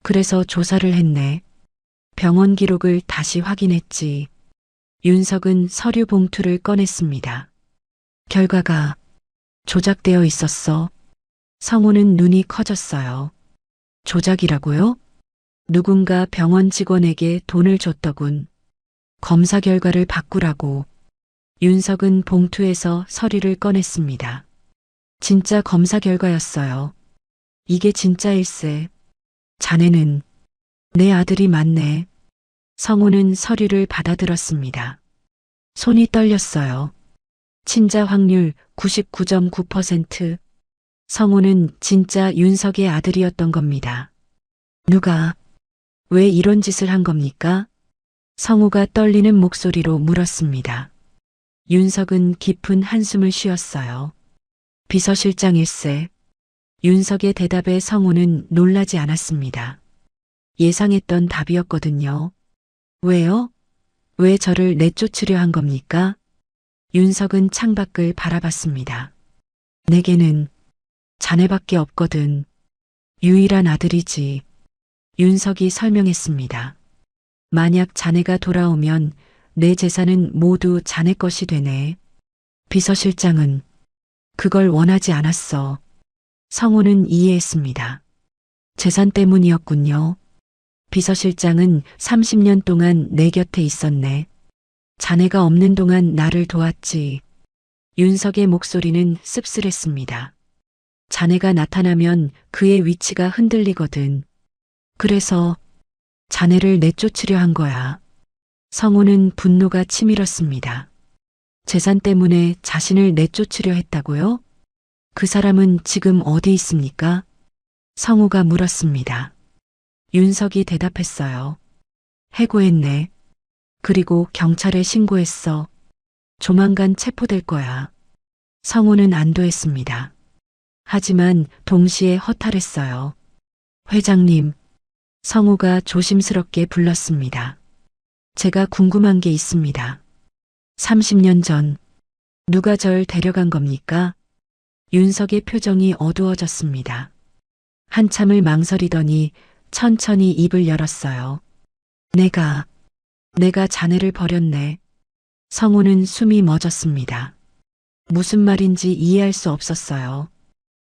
그래서 조사를 했네. 병원 기록을 다시 확인했지. 윤석은 서류 봉투를 꺼냈습니다. 결과가 조작되어 있었어. 성우는 눈이 커졌어요. 조작이라고요? 누군가 병원 직원에게 돈을 줬더군. 검사 결과를 바꾸라고. 윤석은 봉투에서 서류를 꺼냈습니다. 진짜 검사 결과였어요. 이게 진짜일세. 자네는 내 아들이 맞네. 성우는 서류를 받아들었습니다. 손이 떨렸어요. 친자 확률 99.9%. 성우는 진짜 윤석의 아들이었던 겁니다. 누가, 왜 이런 짓을 한 겁니까? 성우가 떨리는 목소리로 물었습니다. 윤석은 깊은 한숨을 쉬었어요. 비서실장일세. 윤석의 대답에 성우는 놀라지 않았습니다. 예상했던 답이었거든요. 왜요? 왜 저를 내쫓으려 한 겁니까? 윤석은 창밖을 바라봤습니다. 내게는 자네밖에 없거든. 유일한 아들이지. 윤석이 설명했습니다. 만약 자네가 돌아오면 내 재산은 모두 자네 것이 되네. 비서실장은 그걸 원하지 않았어. 성우는 이해했습니다. 재산 때문이었군요. 비서실장은 30년 동안 내 곁에 있었네. 자네가 없는 동안 나를 도왔지. 윤석의 목소리는 씁쓸했습니다. 자네가 나타나면 그의 위치가 흔들리거든. 그래서 자네를 내쫓으려 한 거야. 성우는 분노가 치밀었습니다. 재산 때문에 자신을 내쫓으려 했다고요? 그 사람은 지금 어디 있습니까? 성우가 물었습니다. 윤석이 대답했어요. 해고했네. 그리고 경찰에 신고했어. 조만간 체포될 거야. 성우는 안도했습니다. 하지만 동시에 허탈했어요. 회장님, 성우가 조심스럽게 불렀습니다. 제가 궁금한 게 있습니다. 30년 전 누가 절 데려간 겁니까? 윤석의 표정이 어두워졌습니다. 한참을 망설이더니 천천히 입을 열었어요. 내가 자네를 버렸네. 성우는 숨이 멎었습니다. 무슨 말인지 이해할 수 없었어요.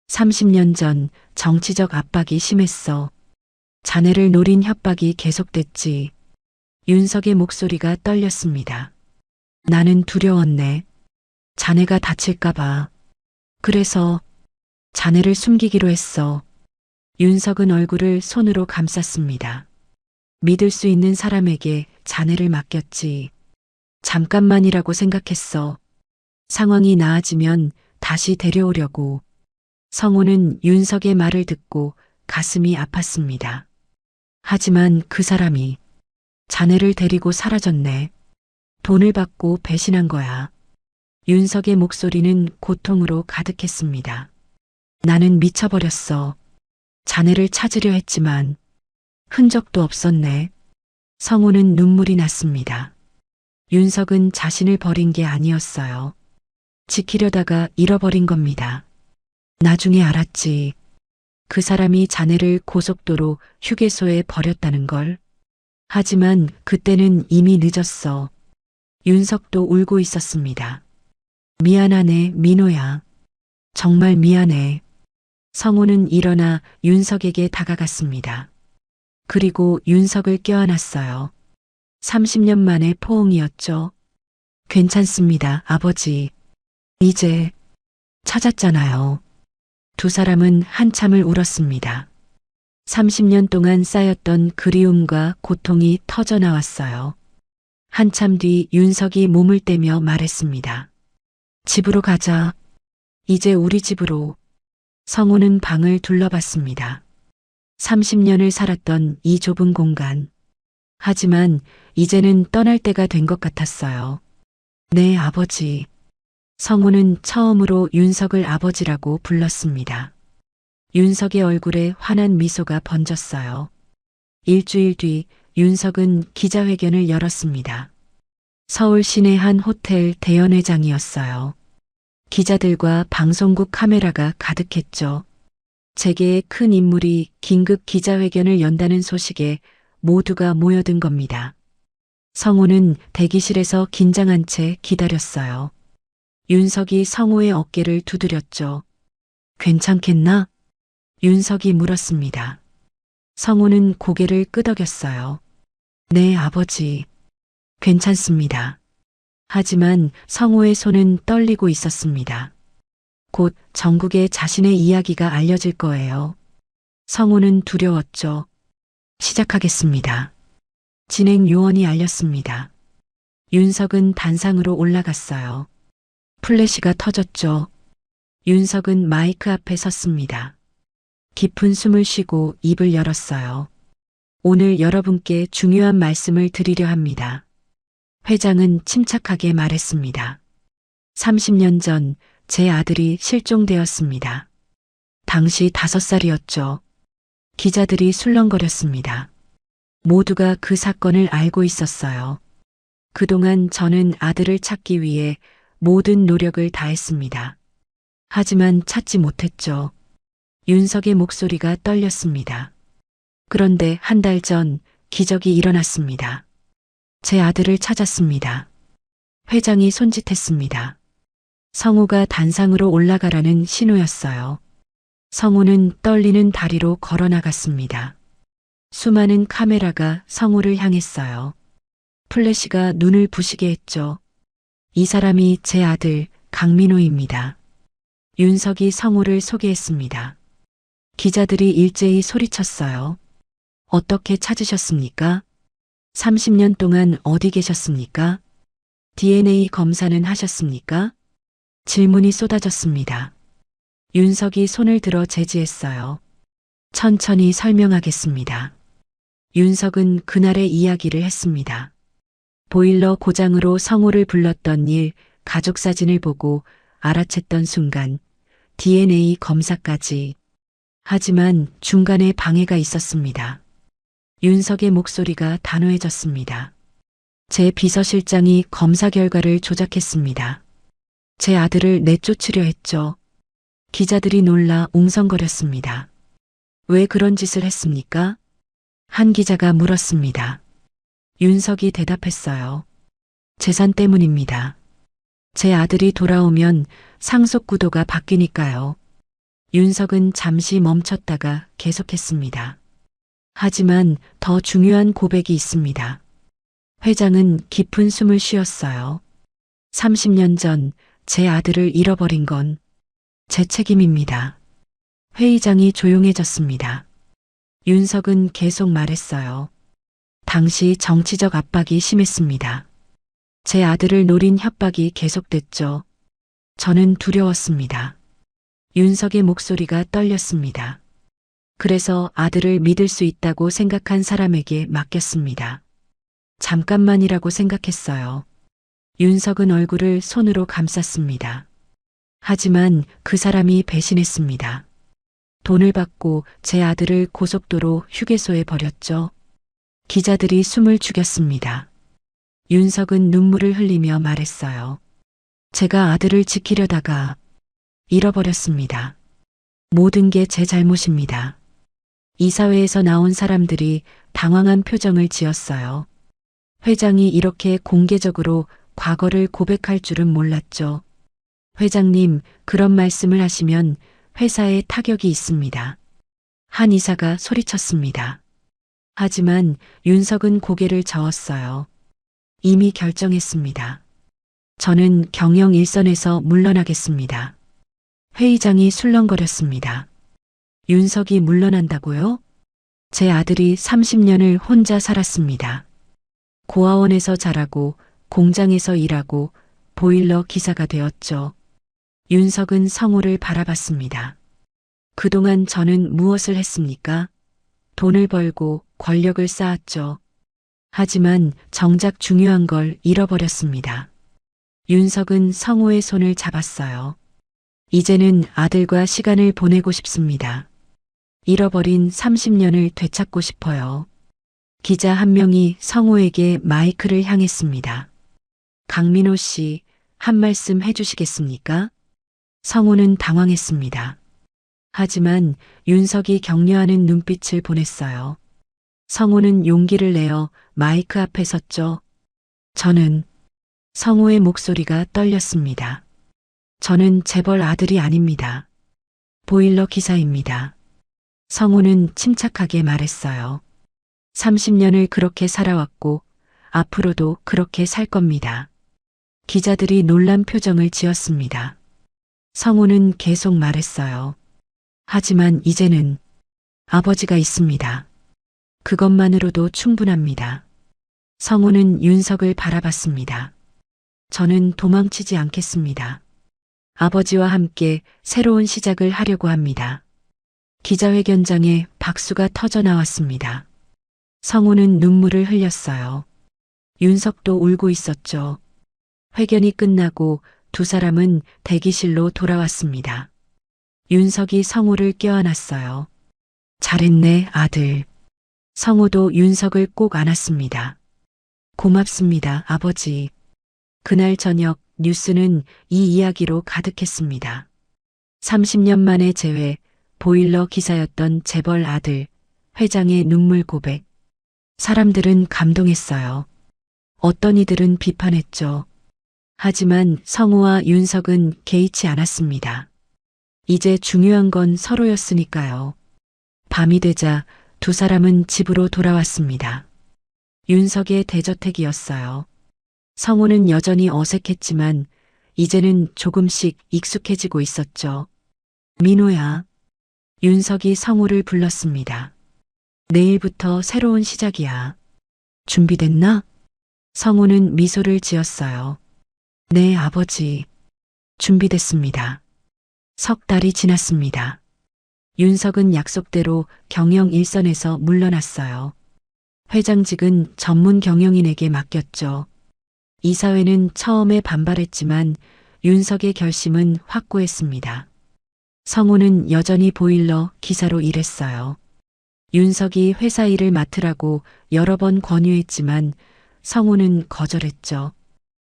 30년 전 정치적 압박이 심했어. 자네를 노린 협박이 계속됐지. 윤석의 목소리가 떨렸습니다. 나는 두려웠네. 자네가 다칠까봐. 그래서 자네를 숨기기로 했어. 윤석은 얼굴을 손으로 감쌌습니다. 믿을 수 있는 사람에게 자네를 맡겼지. 잠깐만이라고 생각했어. 상황이 나아지면 다시 데려오려고. 성호는 윤석의 말을 듣고 가슴이 아팠습니다. 하지만 그 사람이 자네를 데리고 사라졌네. 돈을 받고 배신한 거야. 윤석의 목소리는 고통으로 가득했습니다. 나는 미쳐버렸어. 자네를 찾으려 했지만 흔적도 없었네. 성호는 눈물이 났습니다. 윤석은 자신을 버린 게 아니었어요. 지키려다가 잃어버린 겁니다. 나중에 알았지. 그 사람이 자네를 고속도로 휴게소에 버렸다는 걸. 하지만 그때는 이미 늦었어. 윤석도 울고 있었습니다. 미안하네, 민호야. 정말 미안해. 성호는 일어나 윤석에게 다가갔습니다. 그리고 윤석을 껴안았어요. 30년 만의 포옹이었죠. 괜찮습니다, 아버지. 이제 찾았잖아요. 두 사람은 한참을 울었습니다. 30년 동안 쌓였던 그리움과 고통이 터져나왔어요. 한참 뒤 윤석이 몸을 떼며 말했습니다. 집으로 가자. 이제 우리 집으로. 성호는 방을 둘러봤습니다. 30년을 살았던 이 좁은 공간. 하지만 이제는 떠날 때가 된 것 같았어요. 네, 아버지. 성호는 처음으로 윤석을 아버지라고 불렀습니다. 윤석의 얼굴에 환한 미소가 번졌어요. 일주일 뒤 윤석은 기자회견을 열었습니다. 서울 시내 한 호텔 대연회장이었어요. 기자들과 방송국 카메라가 가득했죠. 재계의 큰 인물이 긴급 기자회견을 연다는 소식에 모두가 모여든 겁니다. 성호는 대기실에서 긴장한 채 기다렸어요. 윤석이 성호의 어깨를 두드렸죠. 괜찮겠나? 윤석이 물었습니다. 성호는 고개를 끄덕였어요. 네, 아버지. 괜찮습니다. 하지만 성호의 손은 떨리고 있었습니다. 곧 전국에 자신의 이야기가 알려질 거예요. 성호는 두려웠죠. 시작하겠습니다. 진행 요원이 알렸습니다. 윤석은 단상으로 올라갔어요. 플래시가 터졌죠. 윤석은 마이크 앞에 섰습니다. 깊은 숨을 쉬고 입을 열었어요. 오늘 여러분께 중요한 말씀을 드리려 합니다. 회장은 침착하게 말했습니다. 30년 전 제 아들이 실종되었습니다. 당시 5살이었죠. 기자들이 술렁거렸습니다. 모두가 그 사건을 알고 있었어요. 그동안 저는 아들을 찾기 위해 모든 노력을 다했습니다. 하지만 찾지 못했죠. 윤석의 목소리가 떨렸습니다. 그런데 한 달 전 기적이 일어났습니다. 제 아들을 찾았습니다. 회장이 손짓했습니다. 성호가 단상으로 올라가라는 신호였어요. 성호는 떨리는 다리로 걸어 나갔습니다. 수많은 카메라가 성호를 향했어요. 플래시가 눈을 부시게 했죠. 이 사람이 제 아들 강민호입니다. 윤석이 성호를 소개했습니다. 기자들이 일제히 소리쳤어요. 어떻게 찾으셨습니까? 30년 동안 어디 계셨습니까? DNA 검사는 하셨습니까? 질문이 쏟아졌습니다. 윤석이 손을 들어 제지했어요. 천천히 설명하겠습니다. 윤석은 그날의 이야기를 했습니다. 보일러 고장으로 성호를 불렀던 일, 가족 사진을 보고 알아챘던 순간, DNA 검사까지. 하지만 중간에 방해가 있었습니다. 윤석의 목소리가 단호해졌습니다. 제 비서실장이 검사 결과를 조작했습니다. 제 아들을 내쫓으려 했죠. 기자들이 놀라 웅성거렸습니다. 왜 그런 짓을 했습니까? 한 기자가 물었습니다. 윤석이 대답했어요. 재산 때문입니다. 제 아들이 돌아오면 상속 구도가 바뀌니까요. 윤석은 잠시 멈췄다가 계속했습니다. 하지만 더 중요한 고백이 있습니다. 회장은 깊은 숨을 쉬었어요. 30년 전 제 아들을 잃어버린 건 제 책임입니다. 회의장이 조용해졌습니다. 윤석은 계속 말했어요. 당시 정치적 압박이 심했습니다. 제 아들을 노린 협박이 계속됐죠. 저는 두려웠습니다. 윤석의 목소리가 떨렸습니다. 그래서 아들을 믿을 수 있다고 생각한 사람에게 맡겼습니다. 잠깐만이라고 생각했어요. 윤석은 얼굴을 손으로 감쌌습니다. 하지만 그 사람이 배신했습니다. 돈을 받고 제 아들을 고속도로 휴게소에 버렸죠. 기자들이 숨을 죽였습니다. 윤석은 눈물을 흘리며 말했어요. 제가 아들을 지키려다가 잃어버렸습니다. 모든 게 제 잘못입니다. 이사회에서 나온 사람들이 당황한 표정을 지었어요. 회장이 이렇게 공개적으로 과거를 고백할 줄은 몰랐죠. 회장님, 그런 말씀을 하시면 회사에 타격이 있습니다. 한 이사가 소리쳤습니다. 하지만 윤석은 고개를 저었어요. 이미 결정했습니다. 저는 경영 일선에서 물러나겠습니다. 회의장이 술렁거렸습니다. 윤석이 물러난다고요? 제 아들이 30년을 혼자 살았습니다. 고아원에서 자라고 공장에서 일하고 보일러 기사가 되었죠. 윤석은 성우를 바라봤습니다. 그동안 저는 무엇을 했습니까? 돈을 벌고 권력을 쌓았죠. 하지만 정작 중요한 걸 잃어버렸습니다. 윤석은 성우의 손을 잡았어요. 이제는 아들과 시간을 보내고 싶습니다. 잃어버린 30년을 되찾고 싶어요. 기자 한 명이 성우에게 마이크를 향했습니다. 강민호 씨, 한 말씀 해주시겠습니까? 성우는 당황했습니다. 하지만 윤석이 격려하는 눈빛을 보냈어요. 성우는 용기를 내어 마이크 앞에 섰죠. 성우의 목소리가 떨렸습니다. 저는 재벌 아들이 아닙니다. 보일러 기사입니다. 성우는 침착하게 말했어요. 30년을 그렇게 살아왔고 앞으로도 그렇게 살 겁니다. 기자들이 놀란 표정을 지었습니다. 성우는 계속 말했어요. 하지만 이제는 아버지가 있습니다. 그것만으로도 충분합니다. 성우는 윤석을 바라봤습니다. 저는 도망치지 않겠습니다. 아버지와 함께 새로운 시작을 하려고 합니다. 기자회견장에 박수가 터져 나왔습니다. 성우는 눈물을 흘렸어요. 윤석도 울고 있었죠. 회견이 끝나고 두 사람은 대기실로 돌아왔습니다. 윤석이 성우를 껴안았어요. 잘했네, 아들. 성우도 윤석을 꼭 안았습니다. 고맙습니다, 아버지. 그날 저녁 뉴스는 이 이야기로 가득했습니다. 30년 만에 재회, 보일러 기사였던 재벌 아들, 회장의 눈물 고백. 사람들은 감동했어요. 어떤 이들은 비판했죠. 하지만 성우와 윤석은 개의치 않았습니다. 이제 중요한 건 서로였으니까요. 밤이 되자 두 사람은 집으로 돌아왔습니다. 윤석의 대저택이었어요. 성우는 여전히 어색했지만 이제는 조금씩 익숙해지고 있었죠. 민호야. 윤석이 성우를 불렀습니다. 내일부터 새로운 시작이야. 준비됐나? 성우는 미소를 지었어요. 네, 아버지. 준비됐습니다. 석 달이 지났습니다. 윤석은 약속대로 경영 일선에서 물러났어요. 회장직은 전문 경영인에게 맡겼죠. 이사회는 처음에 반발했지만 윤석의 결심은 확고했습니다. 성우는 여전히 보일러 기사로 일했어요. 윤석이 회사 일을 맡으라고 여러 번 권유했지만 성우는 거절했죠.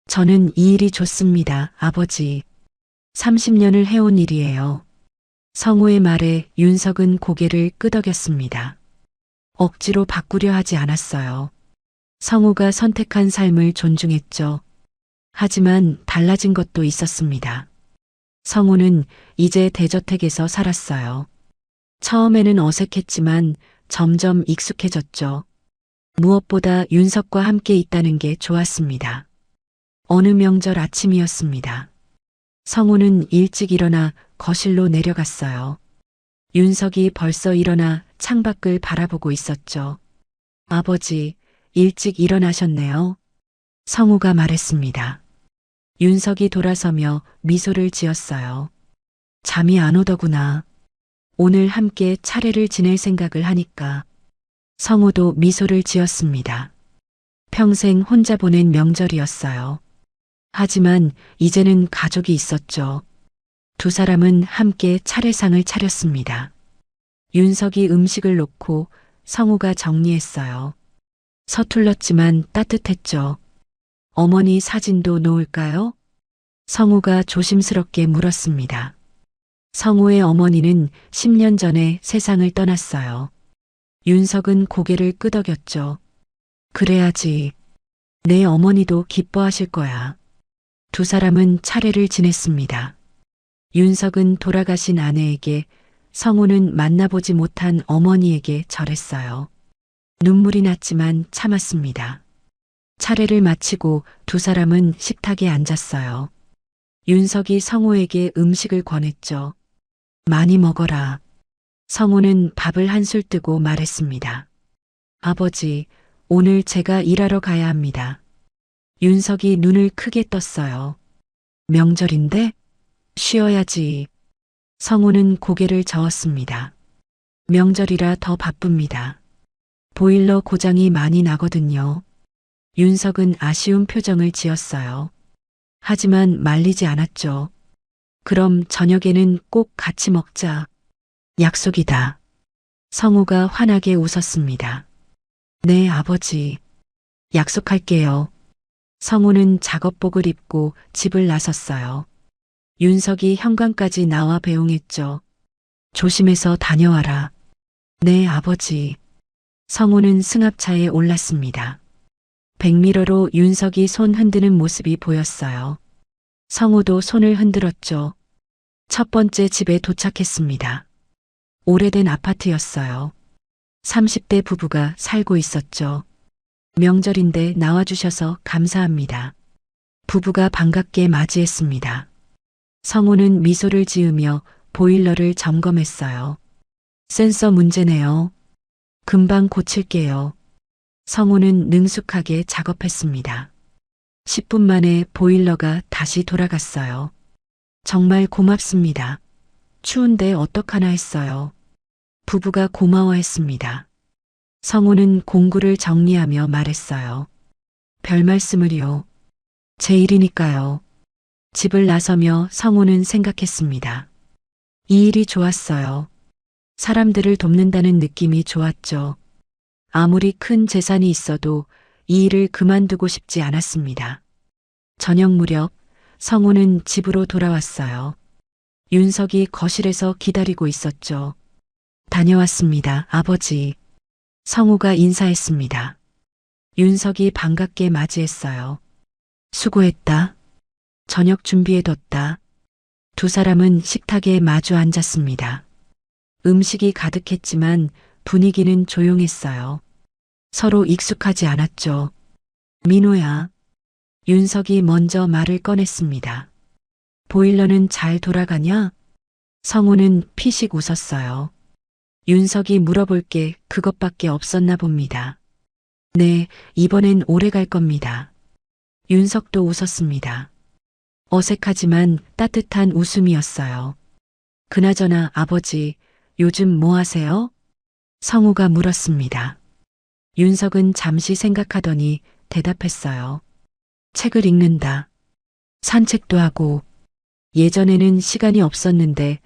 저는 이 일이 좋습니다, 아버지. 30년을 해온 일이에요. 성우의 말에 윤석은 고개를 끄덕였습니다. 억지로 바꾸려 하지 않았어요. 성우가 선택한 삶을 존중했죠. 하지만 달라진 것도 있었습니다. 성우는 이제 대저택에서 살았어요. 처음에는 어색했지만 점점 익숙해졌죠. 무엇보다 윤석과 함께 있다는 게 좋았습니다. 어느 명절 아침이었습니다. 성우는 일찍 일어나 거실로 내려갔어요. 윤석이 벌써 일어나 창밖을 바라보고 있었죠. 아버지, 일찍 일어나셨네요. 성우가 말했습니다. 윤석이 돌아서며 미소를 지었어요. 잠이 안 오더구나. 오늘 함께 차례를 지낼 생각을 하니까. 성우도 미소를 지었습니다. 평생 혼자 보낸 명절이었어요. 하지만 이제는 가족이 있었죠. 두 사람은 함께 차례상을 차렸습니다. 윤석이 음식을 놓고 성우가 정리했어요. 서툴렀지만 따뜻했죠. 어머니 사진도 놓을까요? 성우가 조심스럽게 물었습니다. 성우의 어머니는 10년 전에 세상을 떠났어요. 윤석은 고개를 끄덕였죠. 그래야지. 내 어머니도 기뻐하실 거야. 두 사람은 차례를 지냈습니다. 윤석은 돌아가신 아내에게, 성우는 만나보지 못한 어머니에게 절했어요. 눈물이 났지만 참았습니다. 차례를 마치고 두 사람은 식탁에 앉았어요. 윤석이 성우에게 음식을 권했죠. 많이 먹어라. 성우는 밥을 한술 뜨고 말했습니다. 아버지, 오늘 제가 일하러 가야 합니다. 윤석이 눈을 크게 떴어요. 명절인데? 쉬어야지. 성우는 고개를 저었습니다. 명절이라 더 바쁩니다. 보일러 고장이 많이 나거든요. 윤석은 아쉬운 표정을 지었어요. 하지만 말리지 않았죠. 그럼 저녁에는 꼭 같이 먹자. 약속이다. 성우가 환하게 웃었습니다. 네, 아버지. 약속할게요. 성우는 작업복을 입고 집을 나섰어요. 윤석이 현관까지 나와 배웅했죠. 조심해서 다녀와라. 네, 아버지. 성우는 승합차에 올랐습니다. 백미러로 윤석이 손 흔드는 모습이 보였어요. 성우도 손을 흔들었죠. 첫 번째 집에 도착했습니다. 오래된 아파트였어요. 30대 부부가 살고 있었죠. 명절인데 나와주셔서 감사합니다. 부부가 반갑게 맞이했습니다. 성우는 미소를 지으며 보일러를 점검했어요. 센서 문제네요. 금방 고칠게요. 성우는 능숙하게 작업했습니다. 10분 만에 보일러가 다시 돌아갔어요. 정말 고맙습니다. 추운데 어떡하나 했어요. 부부가 고마워했습니다. 성우는 공구를 정리하며 말했어요. 별 말씀을요. 제 일이니까요. 집을 나서며 성우는 생각했습니다. 이 일이 좋았어요. 사람들을 돕는다는 느낌이 좋았죠. 아무리 큰 재산이 있어도 이 일을 그만두고 싶지 않았습니다. 저녁 무렵 성우는 집으로 돌아왔어요. 윤석이 거실에서 기다리고 있었죠. 다녀왔습니다, 아버지. 성우가 인사했습니다. 윤석이 반갑게 맞이했어요. 수고했다. 저녁 준비해뒀다. 두 사람은 식탁에 마주 앉았습니다. 음식이 가득했지만 분위기는 조용했어요. 서로 익숙하지 않았죠. 민호야. 윤석이 먼저 말을 꺼냈습니다. 보일러는 잘 돌아가냐? 성우는 피식 웃었어요. 윤석이 물어볼 게 그것밖에 없었나 봅니다. 네, 이번엔 오래 갈 겁니다. 윤석도 웃었습니다. 어색하지만 따뜻한 웃음이었어요. 그나저나 아버지, 요즘 뭐 하세요? 성우가 물었습니다. 윤석은 잠시 생각하더니 대답했어요. 책을 읽는다. 산책도 하고. 예전에는 시간이 없었는데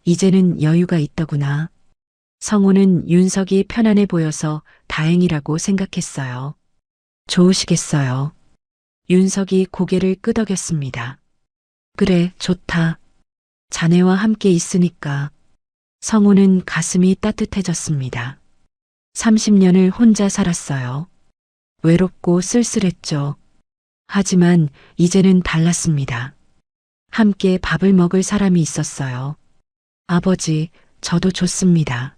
이제는 여유가 있더구나. 성우는 윤석이 편안해 보여서 다행이라고 생각했어요. 좋으시겠어요. 윤석이 고개를 끄덕였습니다. 그래, 좋다. 자네와 함께 있으니까. 성우는 가슴이 따뜻해졌습니다. 30년을 혼자 살았어요. 외롭고 쓸쓸했죠. 하지만 이제는 달랐습니다. 함께 밥을 먹을 사람이 있었어요. 아버지, 저도 좋습니다.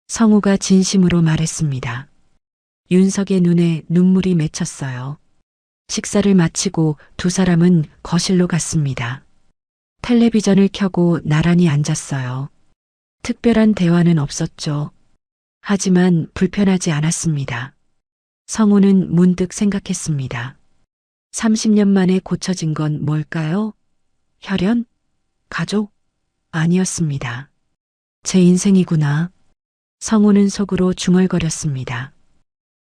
성우가 진심으로 말했습니다. 윤석의 눈에 눈물이 맺혔어요. 식사를 마치고 두 사람은 거실로 갔습니다. 텔레비전을 켜고 나란히 앉았어요. 특별한 대화는 없었죠. 하지만 불편하지 않았습니다. 성우는 문득 생각했습니다. 30년 만에 고쳐진 건 뭘까요? 혈연? 가족? 아니었습니다. 제 인생이구나. 성우는 속으로 중얼거렸습니다.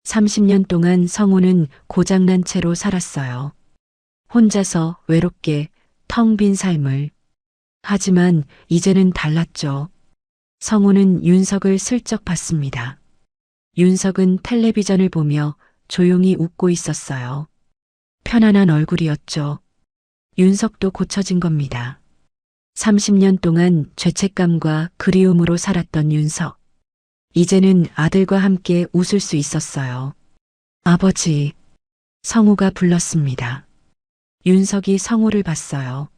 30년 동안 성우는 고장난 채로 살았어요. 혼자서 외롭게 텅 빈 삶을. 하지만 이제는 달랐죠. 성우는 윤석을 슬쩍 봤습니다. 윤석은 텔레비전을 보며 조용히 웃고 있었어요. 편안한 얼굴이었죠. 윤석도 고쳐진 겁니다. 30년 동안 죄책감과 그리움으로 살았던 윤석. 이제는 아들과 함께 웃을 수 있었어요. 아버지, 성우가 불렀습니다. 윤석이 성우를 봤어요.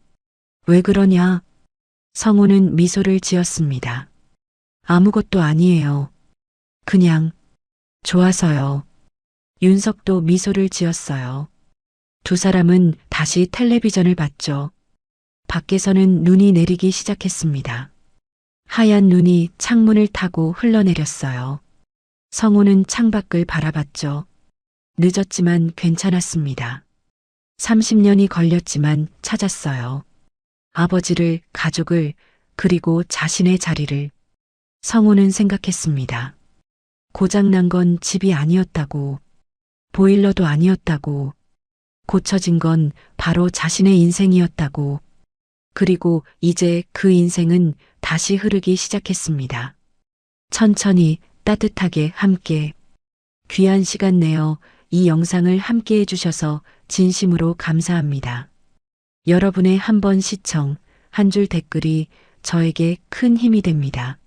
왜 그러냐? 성우는 미소를 지었습니다. 아무것도 아니에요. 그냥 좋아서요. 윤석도 미소를 지었어요. 두 사람은 다시 텔레비전을 봤죠. 밖에서는 눈이 내리기 시작했습니다. 하얀 눈이 창문을 타고 흘러내렸어요. 성우는 창밖을 바라봤죠. 늦었지만 괜찮았습니다. 30년이 걸렸지만 찾았어요. 아버지를, 가족을, 그리고 자신의 자리를. 성우는 생각했습니다. 고장난 건 집이 아니었다고, 보일러도 아니었다고, 고쳐진 건 바로 자신의 인생이었다고. 그리고 이제 그 인생은 다시 흐르기 시작했습니다. 천천히 따뜻하게 함께. 귀한 시간 내어 이 영상을 함께 해주셔서 진심으로 감사합니다. 여러분의 한 번 시청, 한 줄 댓글이 저에게 큰 힘이 됩니다.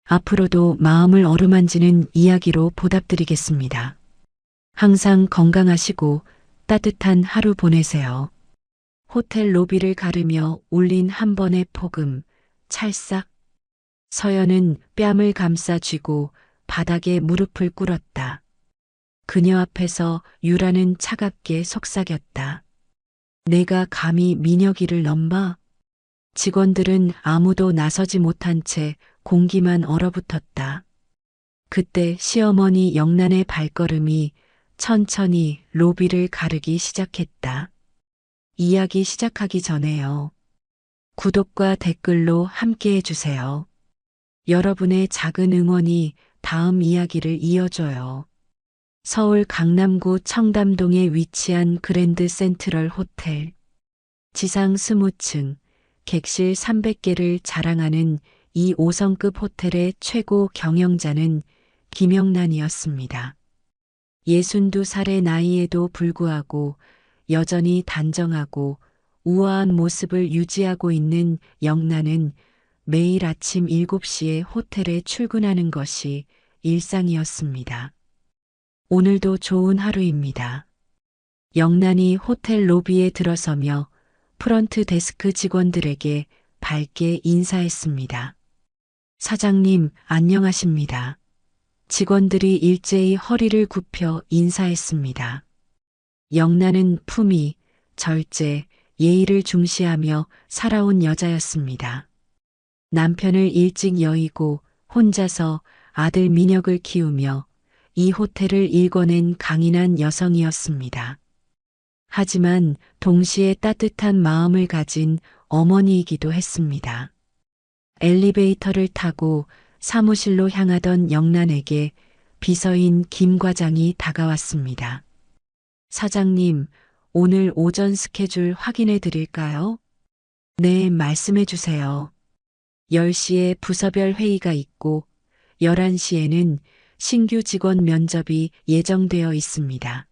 앞으로도 마음을 어루만지는 이야기로 보답드리겠습니다. 항상 건강하시고 따뜻한 하루 보내세요. 호텔 로비를 가르며 울린 한 번의 폭음, 찰싹. 서연은 뺨을 감싸 쥐고 바닥에 무릎을 꿇었다. 그녀 앞에서 유라는 차갑게 속삭였다. 내가 감히 민혁이를 넘봐? 직원들은 아무도 나서지 못한 채 공기만 얼어붙었다. 그때 시어머니 영란의 발걸음이 천천히 로비를 가르기 시작했다. 이야기 시작하기 전에요. 구독과 댓글로 함께 해주세요. 여러분의 작은 응원이 다음 이야기를 이어줘요. 서울 강남구 청담동에 위치한 그랜드 센트럴 호텔. 지상 20층, 객실 300개를 자랑하는 이 5성급 호텔의 최고 경영자는 김영란이었습니다. 62살의 나이에도 불구하고 여전히 단정하고 우아한 모습을 유지하고 있는 영란은 매일 아침 7시에 호텔에 출근하는 것이 일상이었습니다. 오늘도 좋은 하루입니다. 영란이 호텔 로비에 들어서며 프런트 데스크 직원들에게 밝게 인사했습니다. 사장님, 안녕하십니다. 직원들이 일제히 허리를 굽혀 인사했습니다. 영란은 품위, 절제, 예의를 중시하며 살아온 여자였습니다. 남편을 일찍 여의고 혼자서 아들 민혁을 키우며 이 호텔을 일궈낸 강인한 여성이었습니다. 하지만 동시에 따뜻한 마음을 가진 어머니이기도 했습니다. 엘리베이터를 타고 사무실로 향하던 영란에게 비서인 김 과장이 다가왔습니다. 사장님, 오늘 오전 스케줄 확인해 드릴까요? 네, 말씀해 주세요. 10시에 부서별 회의가 있고 11시에는 신규 직원 면접이 예정되어 있습니다.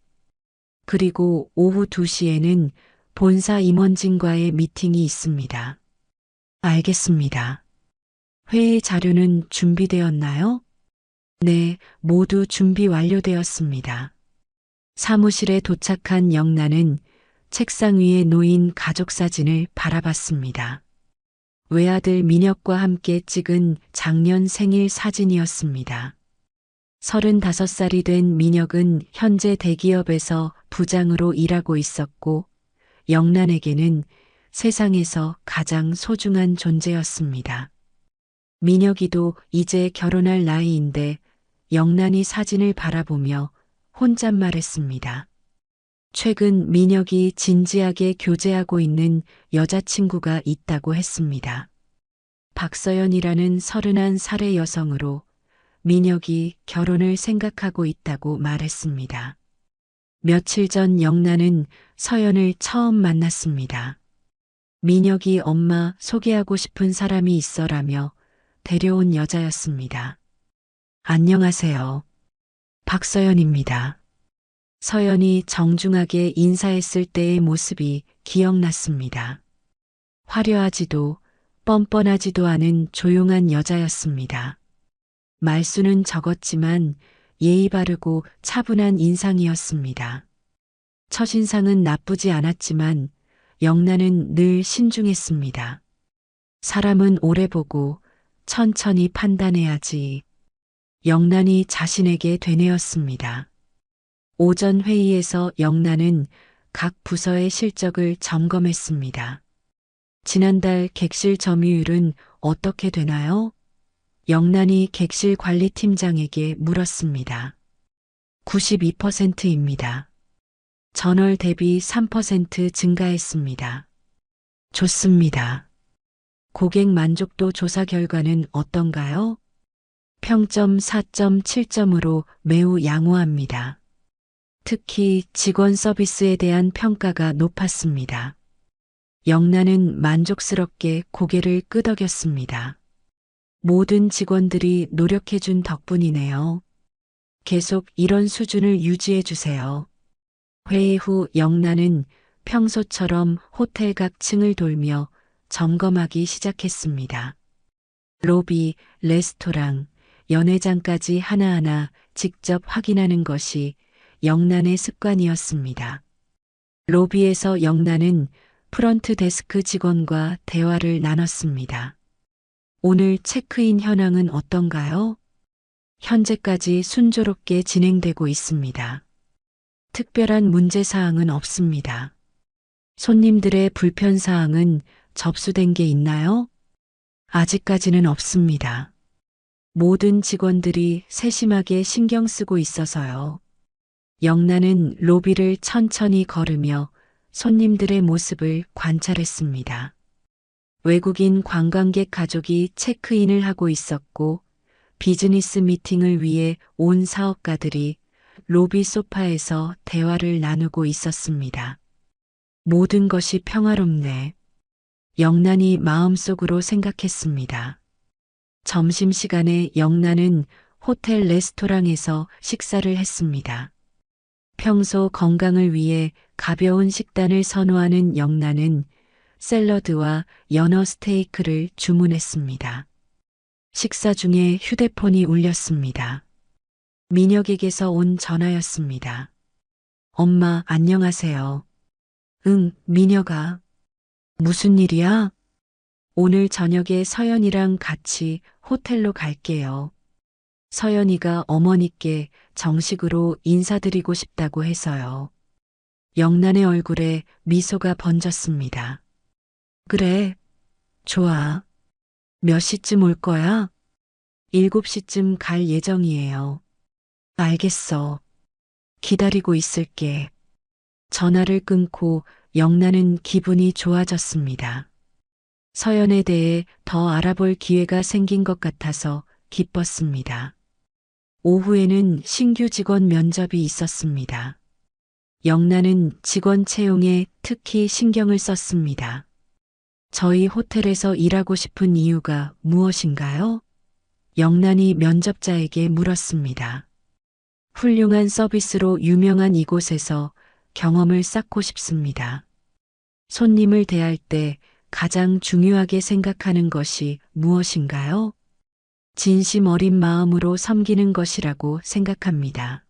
그리고 오후 2시에는 본사 임원진과의 미팅이 있습니다. 알겠습니다. 회의 자료는 준비되었나요? 네, 모두 준비 완료되었습니다. 사무실에 도착한 영란은 책상 위에 놓인 가족 사진을 바라봤습니다. 외아들 민혁과 함께 찍은 작년 생일 사진이었습니다. 35살이 된 민혁은 현재 대기업에서 부장으로 일하고 있었고 영란에게는 세상에서 가장 소중한 존재였습니다. 민혁이도 이제 결혼할 나이인데 영란이 사진을 바라보며 혼잣말했습니다. 최근 민혁이 진지하게 교제하고 있는 여자친구가 있다고 했습니다. 박서연이라는 31살의 여성으로 민혁이 결혼을 생각하고 있다고 말했습니다. 며칠 전 영란은 서연을 처음 만났습니다. 민혁이 엄마 소개하고 싶은 사람이 있어라며 데려온 여자였습니다. 안녕하세요. 박서연입니다. 서연이 정중하게 인사했을 때의 모습이 기억났습니다. 화려하지도 뻔뻔하지도 않은 조용한 여자였습니다. 말수는 적었지만 예의 바르고 차분한 인상이었습니다. 첫인상은 나쁘지 않았지만 영란은 늘 신중했습니다. 사람은 오래 보고 천천히 판단해야지. 영란이 자신에게 되뇌었습니다. 오전 회의에서 영란은 각 부서의 실적을 점검했습니다. 지난달 객실 점유율은 어떻게 되나요? 영란이 객실 관리팀장에게 물었습니다. 92%입니다. 전월 대비 3% 증가했습니다. 좋습니다. 고객 만족도 조사 결과는 어떤가요? 평점 4.7점으로 매우 양호합니다. 특히 직원 서비스에 대한 평가가 높았습니다. 영란은 만족스럽게 고개를 끄덕였습니다. 모든 직원들이 노력해준 덕분이네요. 계속 이런 수준을 유지해 주세요. 회의 후 영란은 평소처럼 호텔 각 층을 돌며 점검하기 시작했습니다. 로비, 레스토랑, 연회장까지 하나하나 직접 확인하는 것이 영란의 습관이었습니다. 로비에서 영란은 프런트 데스크 직원과 대화를 나눴습니다. 오늘 체크인 현황은 어떤가요? 현재까지 순조롭게 진행되고 있습니다. 특별한 문제사항은 없습니다. 손님들의 불편사항은 접수된 게 있나요? 아직까지는 없습니다. 모든 직원들이 세심하게 신경 쓰고 있어서요. 영란은 로비를 천천히 걸으며 손님들의 모습을 관찰했습니다. 외국인 관광객 가족이 체크인을 하고 있었고 비즈니스 미팅을 위해 온 사업가들이 로비 소파에서 대화를 나누고 있었습니다. 모든 것이 평화롭네. 영란이 마음속으로 생각했습니다. 점심시간에 영란은 호텔 레스토랑에서 식사를 했습니다. 평소 건강을 위해 가벼운 식단을 선호하는 영란은 샐러드와 연어 스테이크를 주문했습니다. 식사 중에 휴대폰이 울렸습니다. 민혁에게서 온 전화였습니다. 엄마, 안녕하세요. 응, 민혁아. 무슨 일이야? 오늘 저녁에 서연이랑 같이 호텔로 갈게요. 서연이가 어머니께 정식으로 인사드리고 싶다고 해서요. 영란의 얼굴에 미소가 번졌습니다. 그래, 좋아. 몇 시쯤 올 거야? 7시쯤 갈 예정이에요. 알겠어. 기다리고 있을게. 전화를 끊고 영란은 기분이 좋아졌습니다. 서연에 대해 더 알아볼 기회가 생긴 것 같아서 기뻤습니다. 오후에는 신규 직원 면접이 있었습니다. 영란은 직원 채용에 특히 신경을 썼습니다. 저희 호텔에서 일하고 싶은 이유가 무엇인가요? 영란이 면접자에게 물었습니다. 훌륭한 서비스로 유명한 이곳에서 경험을 쌓고 싶습니다. 손님을 대할 때 가장 중요하게 생각하는 것이 무엇인가요? 진심 어린 마음으로 섬기는 것이라고 생각합니다.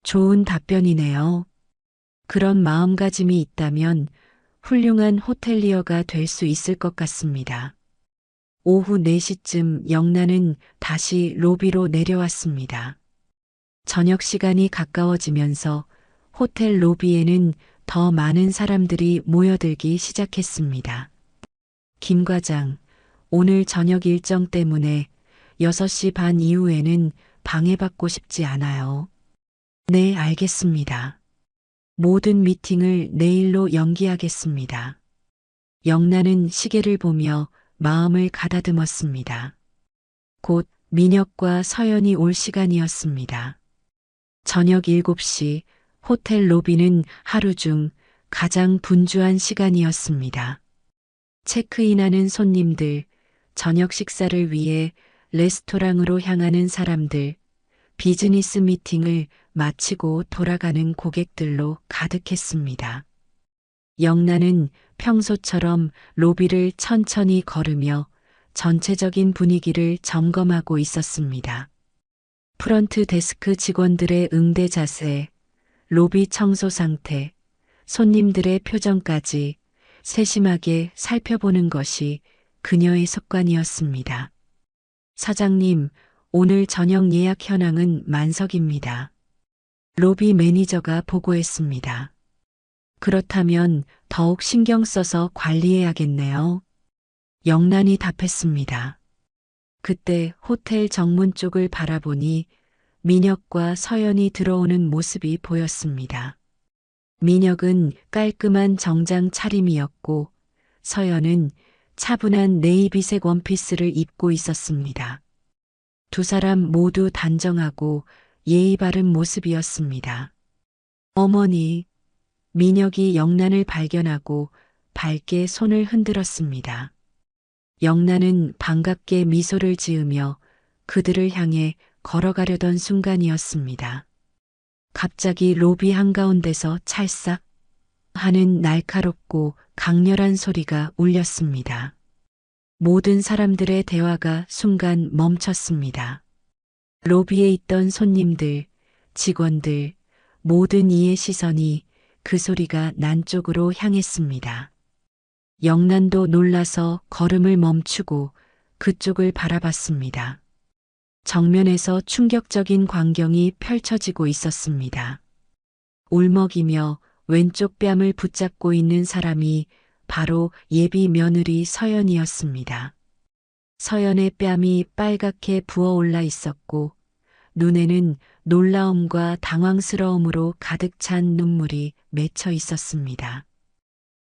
좋은 답변이네요. 그런 마음가짐이 있다면 훌륭한 호텔리어가 될 수 있을 것 같습니다. 오후 4시쯤 영란은 다시 로비로 내려왔습니다. 저녁 시간이 가까워지면서 호텔 로비에는 더 많은 사람들이 모여들기 시작했습니다. 김 과장, 오늘 저녁 일정 때문에 6시 반 이후에는 방해받고 싶지 않아요. 네, 알겠습니다. 모든 미팅을 내일로 연기하겠습니다. 영란은 시계를 보며 마음을 가다듬었습니다. 곧 민혁과 서연이 올 시간이었습니다. 저녁 7시 호텔 로비는 하루 중 가장 분주한 시간이었습니다. 체크인하는 손님들, 저녁 식사를 위해 레스토랑으로 향하는 사람들, 비즈니스 미팅을 마치고 돌아가는 고객들로 가득했습니다. 영란은 평소처럼 로비를 천천히 걸으며 전체적인 분위기를 점검하고 있었습니다. 프런트 데스크 직원들의 응대 자세, 로비 청소 상태, 손님들의 표정까지 세심하게 살펴보는 것이 그녀의 습관이었습니다. 사장님, 오늘 저녁 예약 현황은 만석입니다. 로비 매니저가 보고했습니다. 그렇다면 더욱 신경 써서 관리해야겠네요. 영란이 답했습니다. 그때 호텔 정문 쪽을 바라보니 민혁과 서연이 들어오는 모습이 보였습니다. 민혁은 깔끔한 정장 차림이었고 서연은 차분한 네이비색 원피스를 입고 있었습니다. 두 사람 모두 단정하고 예의 바른 모습이었습니다. 어머니, 민혁이 영란을 발견하고 밝게 손을 흔들었습니다. 영란은 반갑게 미소를 지으며 그들을 향해 걸어가려던 순간이었습니다. 갑자기 로비 한가운데서 찰싹 하는 날카롭고 강렬한 소리가 울렸습니다. 모든 사람들의 대화가 순간 멈췄습니다. 로비에 있던 손님들, 직원들, 모든 이의 시선이 그 소리가 난 쪽으로 향했습니다. 영란도 놀라서 걸음을 멈추고 그쪽을 바라봤습니다. 정면에서 충격적인 광경이 펼쳐지고 있었습니다. 울먹이며 왼쪽 뺨을 붙잡고 있는 사람이 바로 예비 며느리 서연이었습니다. 서연의 뺨이 빨갛게 부어올라 있었고 눈에는 놀라움과 당황스러움으로 가득 찬 눈물이 맺혀 있었습니다.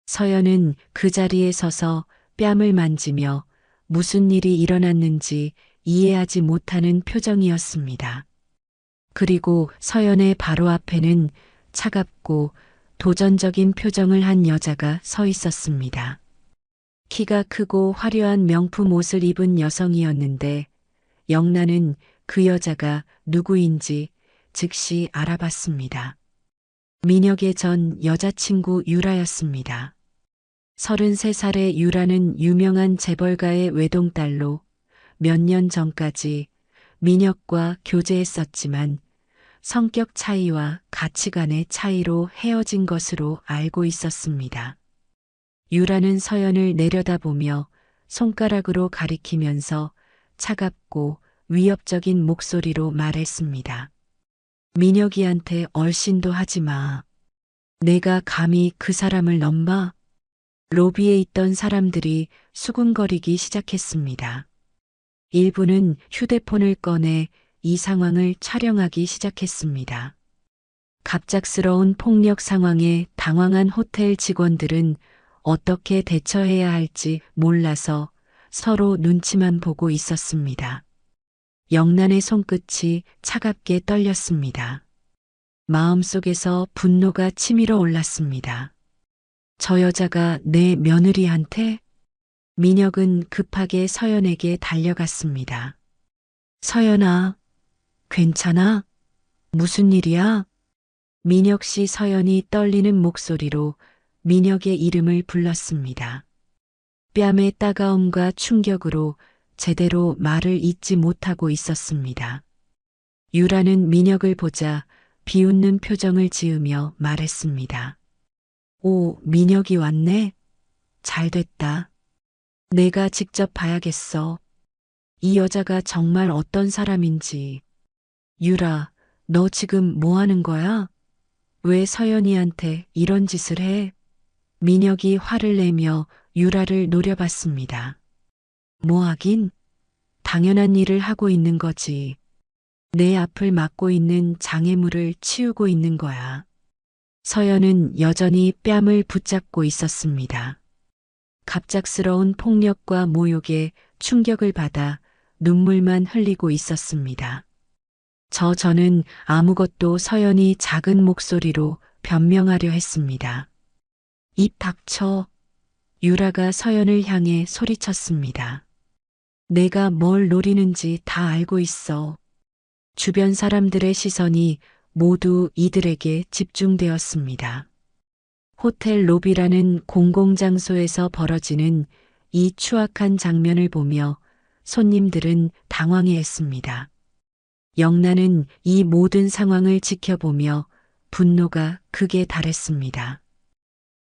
서연은 그 자리에 서서 뺨을 만지며 무슨 일이 일어났는지 이해하지 못하는 표정이었습니다. 그리고 서연의 바로 앞에는 차갑고 도전적인 표정을 한 여자가 서 있었습니다. 키가 크고 화려한 명품 옷을 입은 여성이었는데 영란은 그 여자가 누구인지 즉시 알아봤습니다. 민혁의 전 여자친구 유라였습니다. 33살의 유라는 유명한 재벌가의 외동딸로 몇 년 전까지 민혁과 교제했었지만 성격 차이와 가치관의 차이로 헤어진 것으로 알고 있었습니다. 유라는 서연을 내려다보며 손가락으로 가리키면서 차갑고 위협적인 목소리로 말했습니다. 민혁이한테 얼씬도 하지 마. 내가 감히 그 사람을 넘봐? 로비에 있던 사람들이 수군거리기 시작했습니다. 일부는 휴대폰을 꺼내 이 상황을 촬영하기 시작했습니다. 갑작스러운 폭력 상황에 당황한 호텔 직원들은 어떻게 대처해야 할지 몰라서 서로 눈치만 보고 있었습니다. 영란의 손끝이 차갑게 떨렸습니다. 마음속에서 분노가 치밀어 올랐습니다. 저 여자가 내 며느리한테? 민혁은 급하게 서연에게 달려갔습니다. 서연아, 괜찮아? 무슨 일이야? 민혁 씨 서연이 떨리는 목소리로 민혁의 이름을 불렀습니다. 뺨의 따가움과 충격으로 제대로 말을 잇지 못하고 있었습니다. 유라는 민혁을 보자 비웃는 표정을 지으며 말했습니다. 오, 민혁이 왔네? 잘 됐다. 내가 직접 봐야겠어. 이 여자가 정말 어떤 사람인지. 유라, 너 지금 뭐 하는 거야? 왜 서연이한테 이런 짓을 해? 민혁이 화를 내며 유라를 노려봤습니다. 뭐 하긴? 당연한 일을 하고 있는 거지. 내 앞을 막고 있는 장애물을 치우고 있는 거야. 서연은 여전히 뺨을 붙잡고 있었습니다. 갑작스러운 폭력과 모욕에 충격을 받아 눈물만 흘리고 있었습니다. 저는 아무것도 서연이 작은 목소리로 변명하려 했습니다. 입 닥쳐. 유라가 서연을 향해 소리쳤습니다. 내가 뭘 노리는지 다 알고 있어. 주변 사람들의 시선이 모두 이들에게 집중되었습니다. 호텔 로비라는 공공장소에서 벌어지는 이 추악한 장면을 보며 손님들은 당황해했습니다. 영란은 이 모든 상황을 지켜보며 분노가 극에 달했습니다.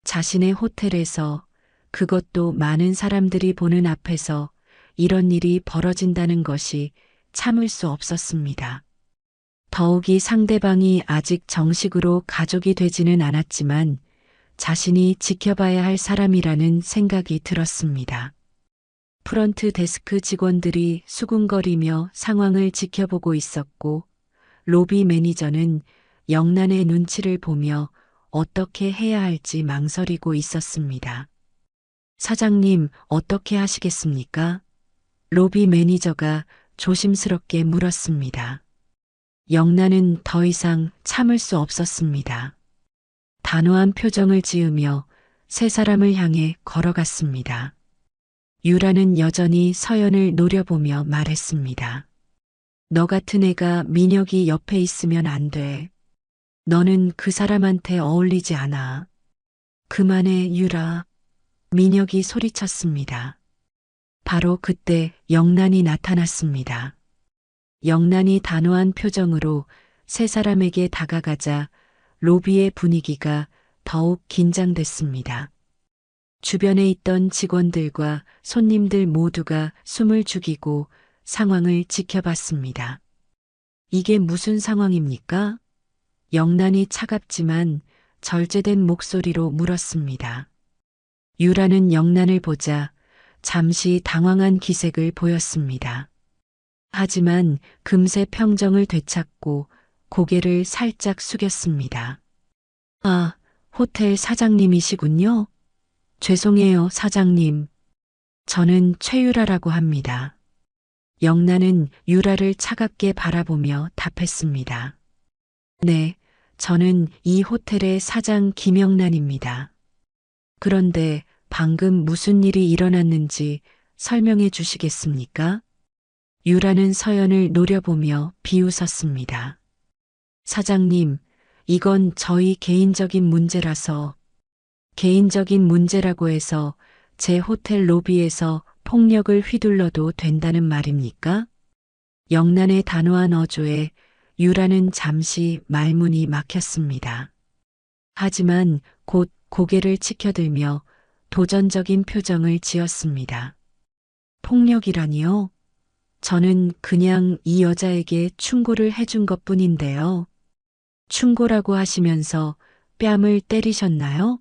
자신의 호텔에서, 그것도 많은 사람들이 보는 앞에서 이런 일이 벌어진다는 것이 참을 수 없었습니다. 더욱이 상대방이 아직 정식으로 가족이 되지는 않았지만 자신이 지켜봐야 할 사람이라는 생각이 들었습니다. 프런트 데스크 직원들이 수군거리며 상황을 지켜보고 있었고, 로비 매니저는 영란의 눈치를 보며 어떻게 해야 할지 망설이고 있었습니다. 사장님, 어떻게 하시겠습니까? 로비 매니저가 조심스럽게 물었습니다. 영란은 더 이상 참을 수 없었습니다. 단호한 표정을 지으며 세 사람을 향해 걸어갔습니다. 유라는 여전히 서연을 노려보며 말했습니다. 너 같은 애가 민혁이 옆에 있으면 안 돼. 너는 그 사람한테 어울리지 않아. 그만해, 유라. 민혁이 소리쳤습니다. 바로 그때 영란이 나타났습니다. 영란이 단호한 표정으로 세 사람에게 다가가자 로비의 분위기가 더욱 긴장됐습니다. 주변에 있던 직원들과 손님들 모두가 숨을 죽이고 상황을 지켜봤습니다. 이게 무슨 상황입니까? 영란이 차갑지만 절제된 목소리로 물었습니다. 유라는 영란을 보자 잠시 당황한 기색을 보였습니다. 하지만 금세 평정을 되찾고 고개를 살짝 숙였습니다. 아, 호텔 사장님이시군요. 죄송해요, 사장님. 저는 최유라라고 합니다. 영란은 유라를 차갑게 바라보며 답했습니다. 네, 저는 이 호텔의 사장 김영란입니다. 그런데 방금 무슨 일이 일어났는지 설명해 주시겠습니까? 유라는 서연을 노려보며 비웃었습니다. 사장님, 이건 저희 개인적인 문제라서. 개인적인 문제라고 해서 제 호텔 로비에서 폭력을 휘둘러도 된다는 말입니까? 영란의 단호한 어조에 유라는 잠시 말문이 막혔습니다. 하지만 곧 고개를 치켜들며 도전적인 표정을 지었습니다. 폭력이라니요? 저는 그냥 이 여자에게 충고를 해준 것뿐인데요. 충고라고 하시면서 뺨을 때리셨나요?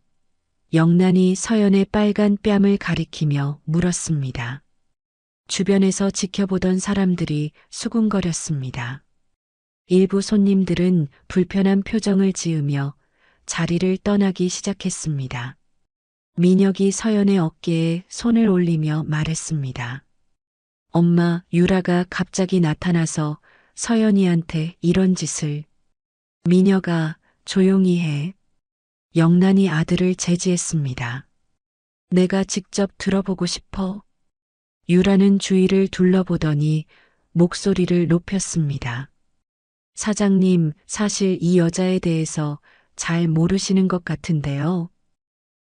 영란이 서연의 빨간 뺨을 가리키며 물었습니다. 주변에서 지켜보던 사람들이 수군거렸습니다. 일부 손님들은 불편한 표정을 지으며 자리를 떠나기 시작했습니다. 민혁이 서연의 어깨에 손을 올리며 말했습니다. 엄마, 유라가 갑자기 나타나서 서연이한테 이런 짓을. 민혁아, 조용히 해. 영란이 아들을 제지했습니다. 내가 직접 들어보고 싶어. 유라는 주위를 둘러보더니 목소리를 높였습니다. 사장님, 사실 이 여자에 대해서 잘 모르시는 것 같은데요.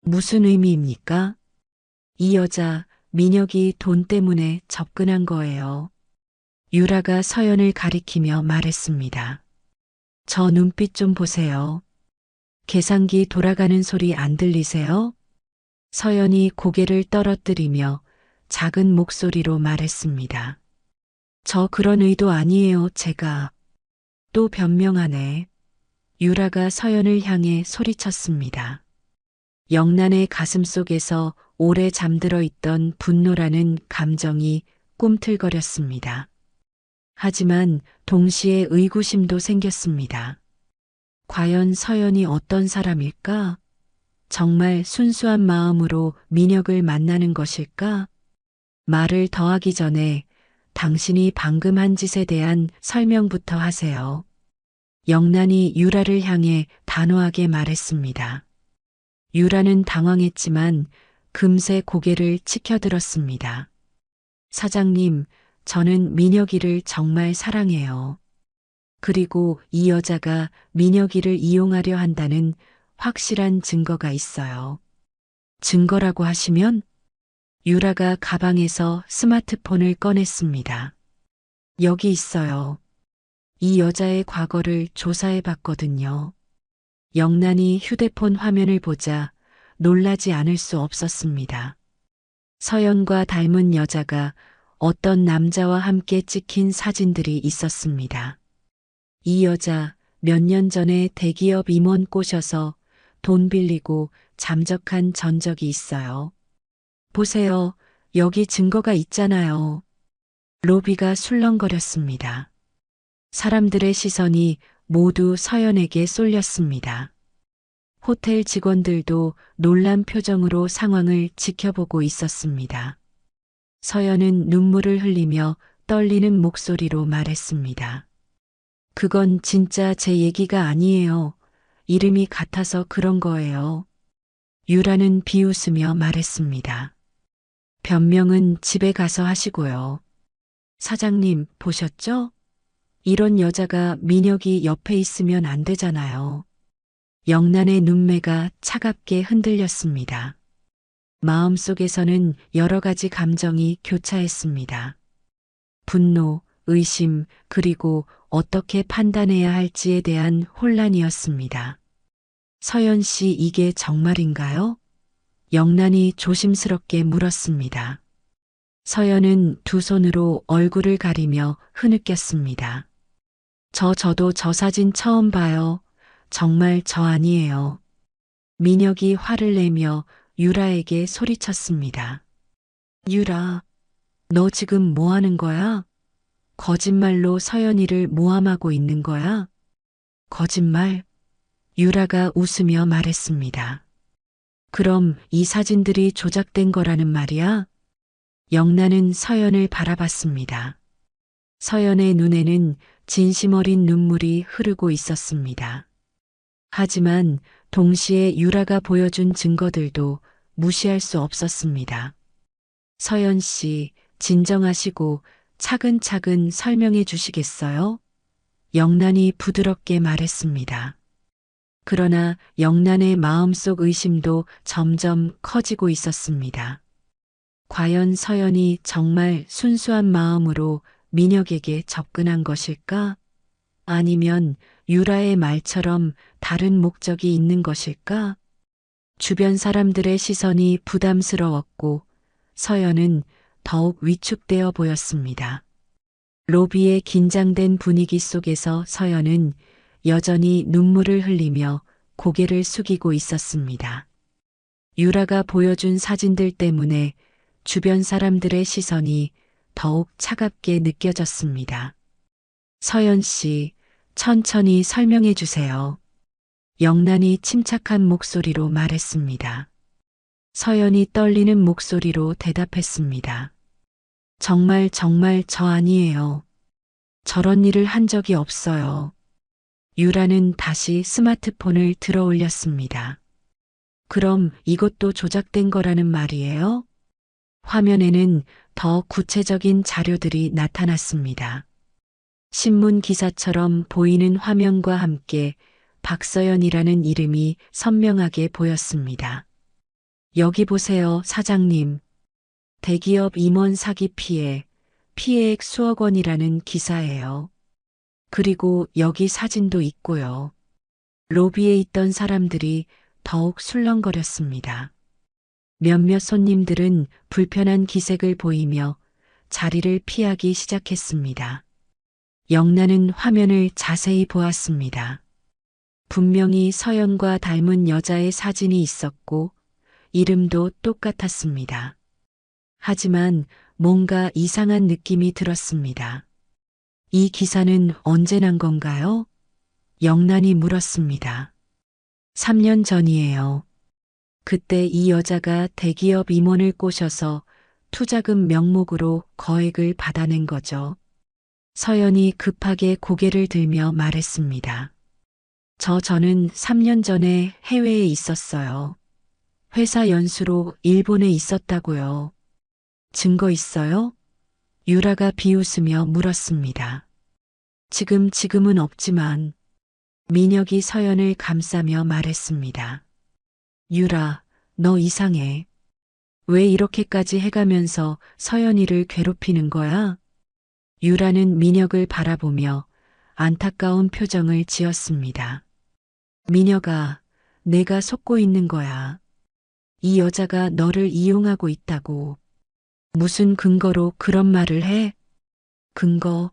무슨 의미입니까? 이 여자, 민혁이 돈 때문에 접근한 거예요. 유라가 서연을 가리키며 말했습니다. 저 눈빛 좀 보세요. 계산기 돌아가는 소리 안 들리세요? 서연이 고개를 떨어뜨리며 작은 목소리로 말했습니다. 저 그런 의도 아니에요, 제가. 또 변명하네. 유라가 서연을 향해 소리쳤습니다. 영란의 가슴 속에서 오래 잠들어 있던 분노라는 감정이 꿈틀거렸습니다. 하지만 동시에 의구심도 생겼습니다. 과연 서연이 어떤 사람일까? 정말 순수한 마음으로 민혁을 만나는 것일까? 말을 더하기 전에 당신이 방금 한 짓에 대한 설명부터 하세요. 영란이 유라를 향해 단호하게 말했습니다. 유라는 당황했지만 금세 고개를 치켜들었습니다. 사장님, 저는 민혁이를 정말 사랑해요. 그리고 이 여자가 민혁이를 이용하려 한다는 확실한 증거가 있어요. 증거라고 하시면? 유라가 가방에서 스마트폰을 꺼냈습니다. 여기 있어요. 이 여자의 과거를 조사해 봤거든요. 영란이 휴대폰 화면을 보자 놀라지 않을 수 없었습니다. 서연과 닮은 여자가 어떤 남자와 함께 찍힌 사진들이 있었습니다. 이 여자 몇 년 전에 대기업 임원 꼬셔서 돈 빌리고 잠적한 전적이 있어요. 보세요. 여기 증거가 있잖아요. 로비가 술렁거렸습니다. 사람들의 시선이 모두 서연에게 쏠렸습니다. 호텔 직원들도 놀란 표정으로 상황을 지켜보고 있었습니다. 서연은 눈물을 흘리며 떨리는 목소리로 말했습니다. 그건 진짜 제 얘기가 아니에요. 이름이 같아서 그런 거예요. 유라는 비웃으며 말했습니다. 변명은 집에 가서 하시고요. 사장님, 보셨죠? 이런 여자가 민혁이 옆에 있으면 안 되잖아요. 영란의 눈매가 차갑게 흔들렸습니다. 마음속에서는 여러 가지 감정이 교차했습니다. 분노, 의심, 그리고 어떻게 판단해야 할지에 대한 혼란이었습니다. 서연 씨, 이게 정말인가요? 영란이 조심스럽게 물었습니다. 서연은 두 손으로 얼굴을 가리며 흐느꼈습니다. 저도 저 사진 처음 봐요. 정말 저 아니에요. 민혁이 화를 내며 유라에게 소리쳤습니다. 유라, 너 지금 뭐 하는 거야? 거짓말로 서연이를 모함하고 있는 거야? 거짓말? 유라가 웃으며 말했습니다. 그럼 이 사진들이 조작된 거라는 말이야? 영란은 서연을 바라봤습니다. 서연의 눈에는 진심 어린 눈물이 흐르고 있었습니다. 하지만 동시에 유라가 보여준 증거들도 무시할 수 없었습니다. 서연 씨, 진정하시고 차근차근 설명해 주시겠어요? 영란이 부드럽게 말했습니다. 그러나 영란의 마음속 의심도 점점 커지고 있었습니다. 과연 서연이 정말 순수한 마음으로 민혁에게 접근한 것일까? 아니면 유라의 말처럼 다른 목적이 있는 것일까? 주변 사람들의 시선이 부담스러웠고 서연은 더욱 위축되어 보였습니다. 로비의 긴장된 분위기 속에서 서연은 여전히 눈물을 흘리며 고개를 숙이고 있었습니다. 유라가 보여준 사진들 때문에 주변 사람들의 시선이 더욱 차갑게 느껴졌습니다. 서연 씨, 천천히 설명해 주세요. 영란이 침착한 목소리로 말했습니다. 서연이 떨리는 목소리로 대답했습니다. 정말 저 아니에요. 저런 일을 한 적이 없어요. 유라는 다시 스마트폰을 들어 올렸습니다. 그럼 이것도 조작된 거라는 말이에요? 화면에는 더 구체적인 자료들이 나타났습니다. 신문 기사처럼 보이는 화면과 함께 박서연이라는 이름이 선명하게 보였습니다. 여기 보세요, 사장님. 대기업 임원 사기 피해액 수억 원이라는 기사예요. 그리고 여기 사진도 있고요. 로비에 있던 사람들이 더욱 술렁거렸습니다. 몇몇 손님들은 불편한 기색을 보이며 자리를 피하기 시작했습니다. 영란은 화면을 자세히 보았습니다. 분명히 서연과 닮은 여자의 사진이 있었고 이름도 똑같았습니다. 하지만 뭔가 이상한 느낌이 들었습니다. 이 기사는 언제 난 건가요? 영란이 물었습니다. 3년 전이에요. 그때 이 여자가 대기업 임원을 꼬셔서 투자금 명목으로 거액을 받아낸 거죠. 서연이 급하게 고개를 들며 말했습니다. 저는 3년 전에 해외에 있었어요. 회사 연수로 일본에 있었다고요. 증거 있어요? 유라가 비웃으며 물었습니다. 지금은 없지만 민혁이 서연을 감싸며 말했습니다. 유라, 너 이상해. 왜 이렇게까지 해가면서 서연이를 괴롭히는 거야? 유라는 민혁을 바라보며 안타까운 표정을 지었습니다. 민혁아, 내가 속고 있는 거야. 이 여자가 너를 이용하고 있다고. 무슨 근거로 그런 말을 해? 근거.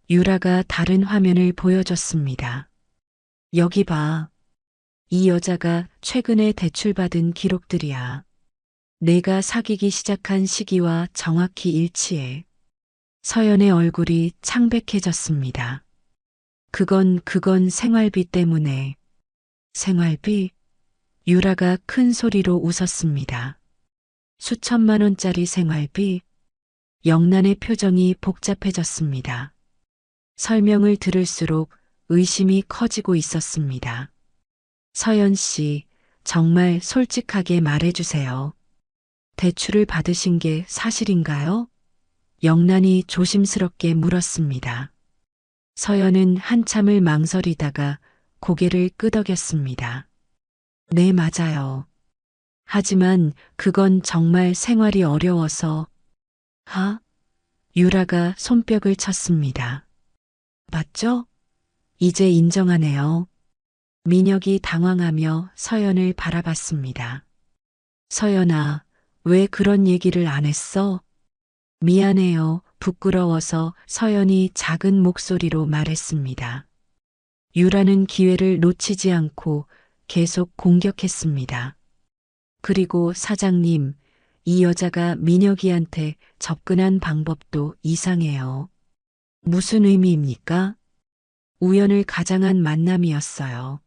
유라가 다른 화면을 보여줬습니다. 여기 봐. 이 여자가 최근에 대출받은 기록들이야. 내가 사귀기 시작한 시기와 정확히 일치해. 서연의 얼굴이 창백해졌습니다. 그건 생활비 때문에. 생활비? 유라가 큰 소리로 웃었습니다. 수천만 원짜리 생활비? 영란의 표정이 복잡해졌습니다. 설명을 들을수록 의심이 커지고 있었습니다. 서연 씨, 정말 솔직하게 말해주세요. 대출을 받으신 게 사실인가요? 영란이 조심스럽게 물었습니다. 서연은 한참을 망설이다가 고개를 끄덕였습니다. 네, 맞아요. 하지만 그건 정말 생활이 어려워서. 유라가 손뼉을 쳤습니다. 맞죠? 이제 인정하네요. 민혁이 당황하며 서연을 바라봤습니다. 서연아, 왜 그런 얘기를 안 했어? 미안해요. 부끄러워서 서연이 작은 목소리로 말했습니다. 유라는 기회를 놓치지 않고 계속 공격했습니다. 그리고 사장님, 이 여자가 민혁이한테 접근한 방법도 이상해요. 무슨 의미입니까? 우연을 가장한 만남이었어요.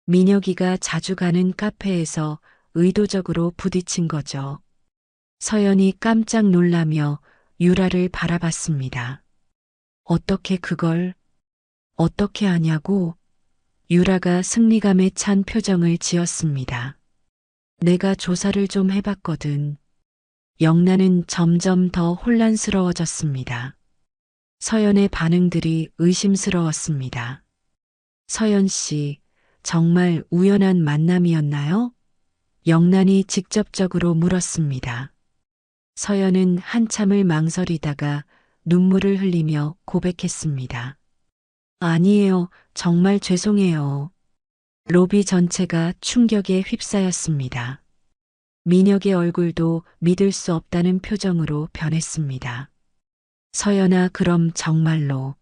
민혁이가 자주 가는 카페에서 의도적으로 부딪힌 거죠. 서연이 깜짝 놀라며 유라를 바라봤습니다. 어떻게 하냐고? 유라가 승리감에 찬 표정을 지었습니다. 내가 조사를 좀 해봤거든. 영란은 점점 더 혼란스러워졌습니다. 서연의 반응들이 의심스러웠습니다. 서연 씨, 정말 우연한 만남이었나요? 영란이 직접적으로 물었습니다. 서연은 한참을 망설이다가 눈물을 흘리며 고백했습니다. 아니에요. 정말 죄송해요. 로비 전체가 충격에 휩싸였습니다. 민혁의 얼굴도 믿을 수 없다는 표정으로 변했습니다. 서연아, 그럼 정말로.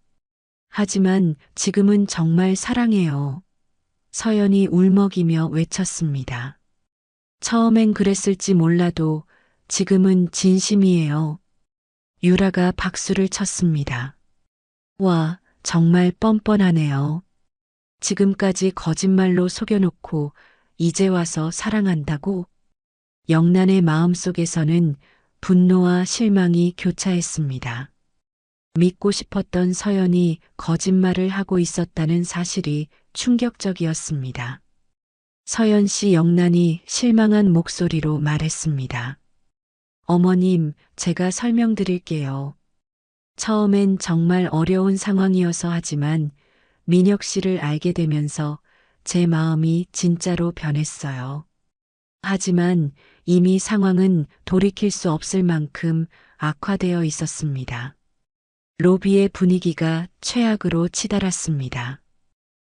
하지만 지금은 정말 사랑해요. 서연이 울먹이며 외쳤습니다. 처음엔 그랬을지 몰라도 지금은 진심이에요. 유라가 박수를 쳤습니다. 와, 정말 뻔뻔하네요. 지금까지 거짓말로 속여놓고 이제 와서 사랑한다고? 영란의 마음속에서는 분노와 실망이 교차했습니다. 믿고 싶었던 서연이 거짓말을 하고 있었다는 사실이 충격적이었습니다. 서연 씨, 영란이 실망한 목소리로 말했습니다. 어머님, 제가 설명드릴게요. 처음엔 정말 어려운 상황이어서 하지만 민혁 씨를 알게 되면서 제 마음이 진짜로 변했어요. 하지만 이미 상황은 돌이킬 수 없을 만큼 악화되어 있었습니다. 로비의 분위기가 최악으로 치달았습니다.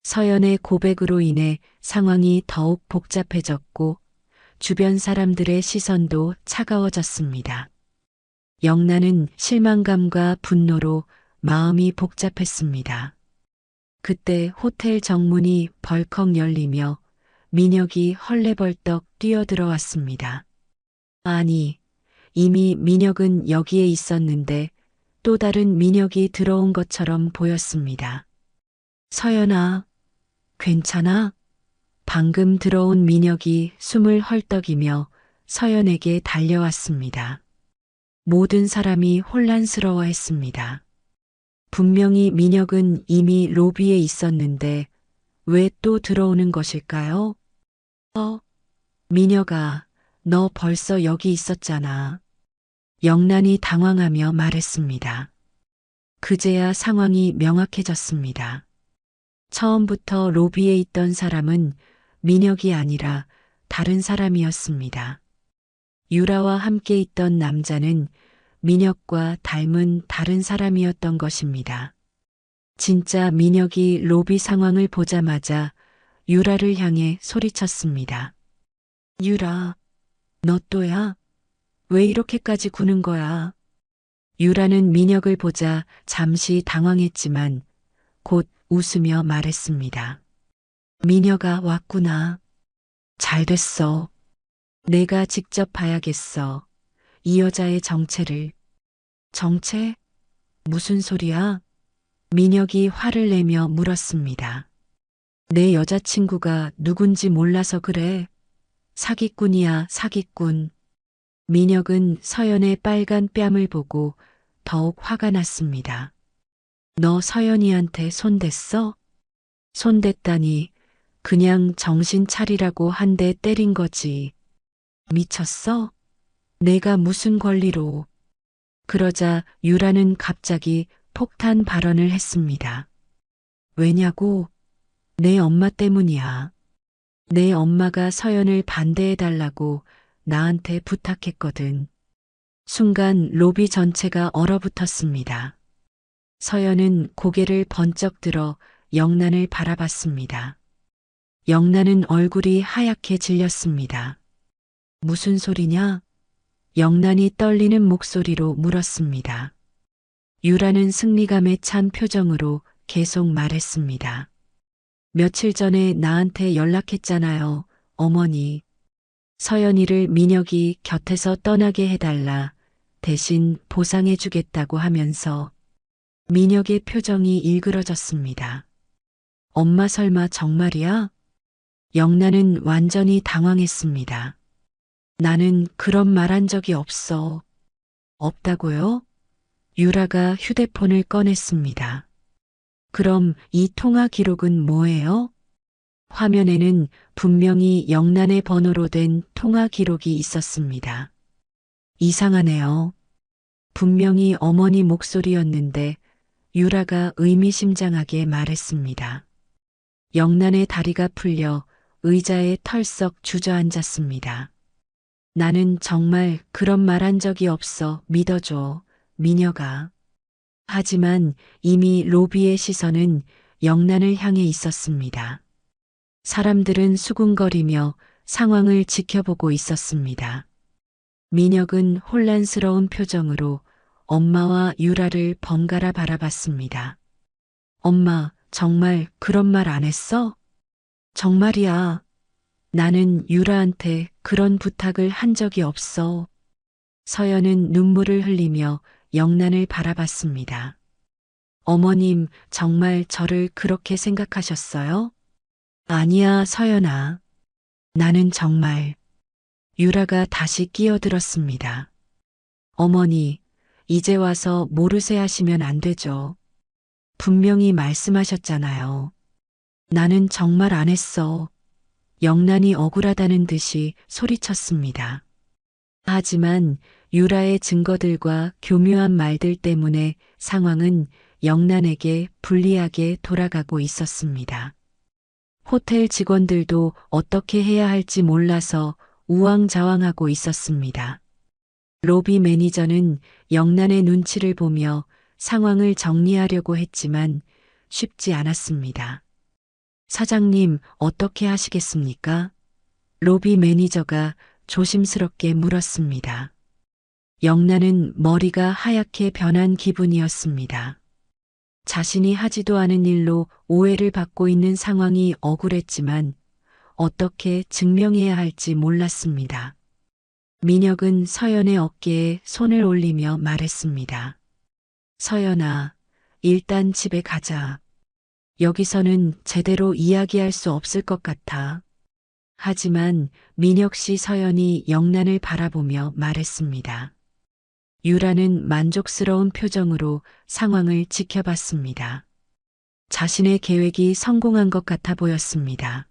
서연의 고백으로 인해 상황이 더욱 복잡해졌고 주변 사람들의 시선도 차가워졌습니다. 영란은 실망감과 분노로 마음이 복잡했습니다. 그때 호텔 정문이 벌컥 열리며 민혁이 헐레벌떡 뛰어들어왔습니다. 아니, 이미 민혁은 여기에 있었는데 또 다른 민혁이 들어온 것처럼 보였습니다. 서연아, 괜찮아? 방금 들어온 민혁이 숨을 헐떡이며 서연에게 달려왔습니다. 모든 사람이 혼란스러워했습니다. 분명히 민혁은 이미 로비에 있었는데 왜 또 들어오는 것일까요? 민혁아, 너 벌써 여기 있었잖아. 영란이 당황하며 말했습니다. 그제야 상황이 명확해졌습니다. 처음부터 로비에 있던 사람은 민혁이 아니라 다른 사람이었습니다. 유라와 함께 있던 남자는 민혁과 닮은 다른 사람이었던 것입니다. 진짜 민혁이 로비 상황을 보자마자 유라를 향해 소리쳤습니다. 유라, 너 또야? 왜 이렇게까지 구는 거야? 유라는 민혁을 보자 잠시 당황했지만 곧 웃으며 말했습니다. 민혁아 왔구나. 잘 됐어. 내가 직접 봐야겠어. 이 여자의 정체를. 정체? 무슨 소리야? 민혁이 화를 내며 물었습니다. 내 여자친구가 누군지 몰라서 그래. 사기꾼이야, 사기꾼. 민혁은 서연의 빨간 뺨을 보고 더욱 화가 났습니다. 너 서연이한테 손댔어? 손댔다니 그냥 정신 차리라고 한 대 때린 거지. 미쳤어? 내가 무슨 권리로. 그러자 유라는 갑자기 폭탄 발언을 했습니다. 왜냐고? 내 엄마 때문이야. 내 엄마가 서연을 반대해달라고 나한테 부탁했거든. 순간 로비 전체가 얼어붙었습니다. 서연은 고개를 번쩍 들어 영란을 바라봤습니다. 영란은 얼굴이 하얗게 질렸습니다. 무슨 소리냐? 영란이 떨리는 목소리로 물었습니다. 유라는 승리감에 찬 표정으로 계속 말했습니다. 며칠 전에 나한테 연락했잖아요, 어머니. 서연이를 민혁이 곁에서 떠나게 해달라 대신 보상해주겠다고 하면서 민혁의 표정이 일그러졌습니다. 엄마 설마 정말이야? 영란은 완전히 당황했습니다. 나는 그런 말 한 적이 없어. 없다고요? 유라가 휴대폰을 꺼냈습니다. 그럼 이 통화 기록은 뭐예요? 화면에는 분명히 영란의 번호로 된 통화 기록이 있었습니다. 이상하네요. 분명히 어머니 목소리였는데 유라가 의미심장하게 말했습니다. 영란의 다리가 풀려 의자에 털썩 주저앉았습니다. 나는 정말 그런 말 한 적이 없어. 믿어줘, 민혁아. 하지만 이미 로비의 시선은 영란을 향해 있었습니다. 사람들은 수군거리며 상황을 지켜보고 있었습니다. 민혁은 혼란스러운 표정으로 엄마와 유라를 번갈아 바라봤습니다. 엄마, 정말 그런 말 안 했어? 정말이야. 나는 유라한테 그런 부탁을 한 적이 없어. 서연은 눈물을 흘리며 영란을 바라봤습니다. 어머님, 정말 저를 그렇게 생각하셨어요? 아니야, 서연아. 나는 정말. 유라가 다시 끼어들었습니다. 어머니, 이제 와서 모르쇠 하시면 안 되죠. 분명히 말씀하셨잖아요. 나는 정말 안 했어. 영란이 억울하다는 듯이 소리쳤습니다. 하지만 유라의 증거들과 교묘한 말들 때문에 상황은 영란에게 불리하게 돌아가고 있었습니다. 호텔 직원들도 어떻게 해야 할지 몰라서 우왕좌왕하고 있었습니다. 로비 매니저는 영란의 눈치를 보며 상황을 정리하려고 했지만 쉽지 않았습니다. 사장님, 어떻게 하시겠습니까? 로비 매니저가 조심스럽게 물었습니다. 영란은 머리가 하얗게 변한 기분이었습니다. 자신이 하지도 않은 일로 오해를 받고 있는 상황이 억울했지만 어떻게 증명해야 할지 몰랐습니다. 민혁은 서연의 어깨에 손을 올리며 말했습니다. 서연아, 일단 집에 가자. 여기서는 제대로 이야기할 수 없을 것 같아. 하지만 민혁 씨 서연이 영란을 바라보며 말했습니다. 유라는 만족스러운 표정으로 상황을 지켜봤습니다. 자신의 계획이 성공한 것 같아 보였습니다.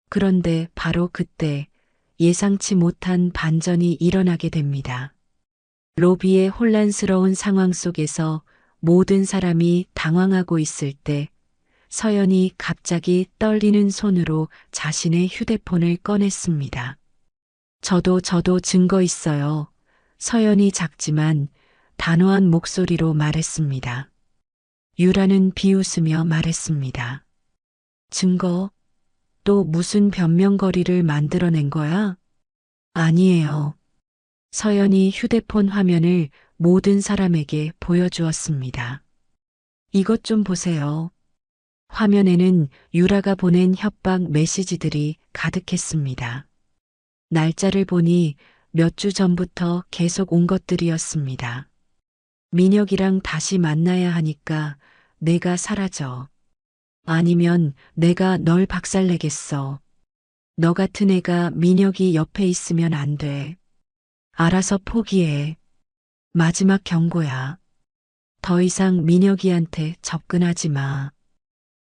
그런데 바로 그때 예상치 못한 반전이 일어나게 됩니다. 로비의 혼란스러운 상황 속에서 모든 사람이 당황하고 있을 때 서연이 갑자기 떨리는 손으로 자신의 휴대폰을 꺼냈습니다. 저도 증거 있어요. 서연이 작지만 단호한 목소리로 말했습니다. 유라는 비웃으며 말했습니다. 증거? 또 무슨 변명거리를 만들어낸 거야? 아니에요. 서연이 휴대폰 화면을 모든 사람에게 보여주었습니다. 이것 좀 보세요. 화면에는 유라가 보낸 협박 메시지들이 가득했습니다. 날짜를 보니 몇 주 전부터 계속 온 것들이었습니다. 민혁이랑 다시 만나야 하니까 내가 사라져. 아니면 내가 널 박살내겠어. 너 같은 애가 민혁이 옆에 있으면 안 돼. 알아서 포기해. 마지막 경고야. 더 이상 민혁이한테 접근하지 마.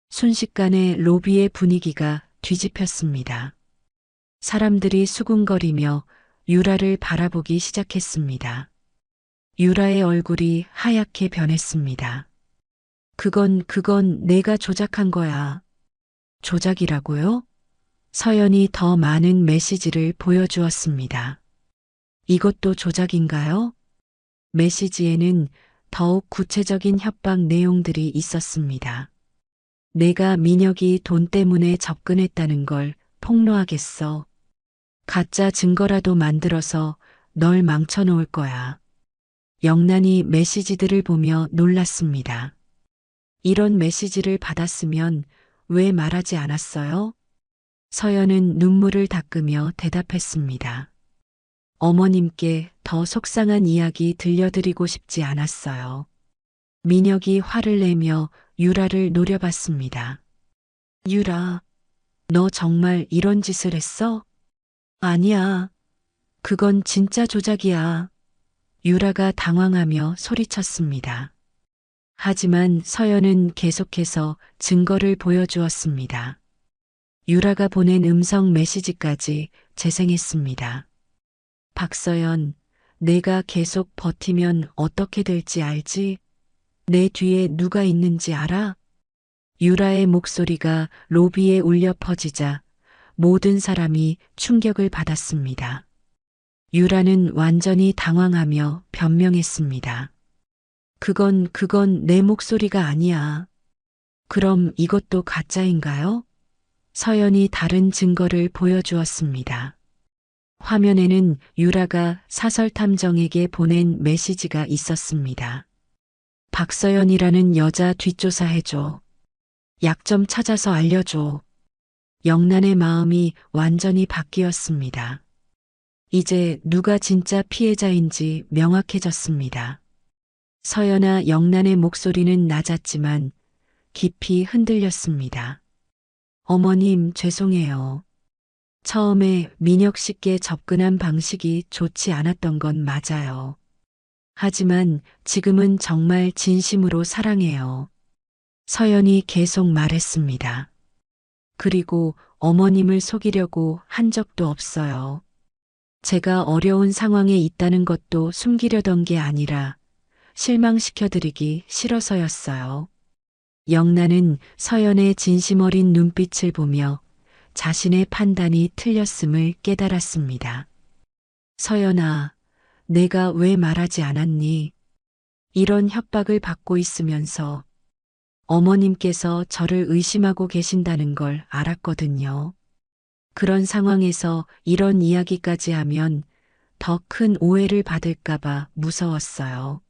순식간에 로비의 분위기가 뒤집혔습니다. 사람들이 수군거리며 유라를 바라보기 시작했습니다. 유라의 얼굴이 하얗게 변했습니다. 그건 내가 조작한 거야. 조작이라고요? 서연이 더 많은 메시지를 보여주었습니다. 이것도 조작인가요? 메시지에는 더욱 구체적인 협박 내용들이 있었습니다. 내가 민혁이 돈 때문에 접근했다는 걸 폭로하겠어. 가짜 증거라도 만들어서 널 망쳐놓을 거야. 영란이 메시지들을 보며 놀랐습니다. 이런 메시지를 받았으면 왜 말하지 않았어요? 서연은 눈물을 닦으며 대답했습니다. 어머님께 더 속상한 이야기 들려드리고 싶지 않았어요. 민혁이 화를 내며 유라를 노려봤습니다. 유라, 너 정말 이런 짓을 했어? 아니야. 그건 진짜 조작이야. 유라가 당황하며 소리쳤습니다. 하지만 서연은 계속해서 증거를 보여주었습니다. 유라가 보낸 음성 메시지까지 재생했습니다. 박서연, 내가 계속 버티면 어떻게 될지 알지? 내 뒤에 누가 있는지 알아? 유라의 목소리가 로비에 울려 퍼지자 모든 사람이 충격을 받았습니다. 유라는 완전히 당황하며 변명했습니다. 그건 내 목소리가 아니야. 그럼 이것도 가짜인가요? 서연이 다른 증거를 보여주었습니다. 화면에는 유라가 사설탐정에게 보낸 메시지가 있었습니다. 박서연이라는 여자 뒷조사해줘. 약점 찾아서 알려줘. 영란의 마음이 완전히 바뀌었습니다. 이제 누가 진짜 피해자인지 명확해졌습니다. 서연아 영란의 목소리는 낮았지만 깊이 흔들렸습니다. 어머님 죄송해요. 처음에 민혁 씨께 접근한 방식이 좋지 않았던 건 맞아요. 하지만 지금은 정말 진심으로 사랑해요. 서연이 계속 말했습니다. 그리고 어머님을 속이려고 한 적도 없어요. 제가 어려운 상황에 있다는 것도 숨기려던 게 아니라 실망시켜드리기 싫어서였어요. 영란은 서연의 진심 어린 눈빛을 보며 자신의 판단이 틀렸음을 깨달았습니다. 서연아, 내가 왜 말하지 않았니? 이런 협박을 받고 있으면서 어머님께서 저를 의심하고 계신다는 걸 알았거든요. 그런 상황에서 이런 이야기까지 하면 더 큰 오해를 받을까봐 무서웠어요.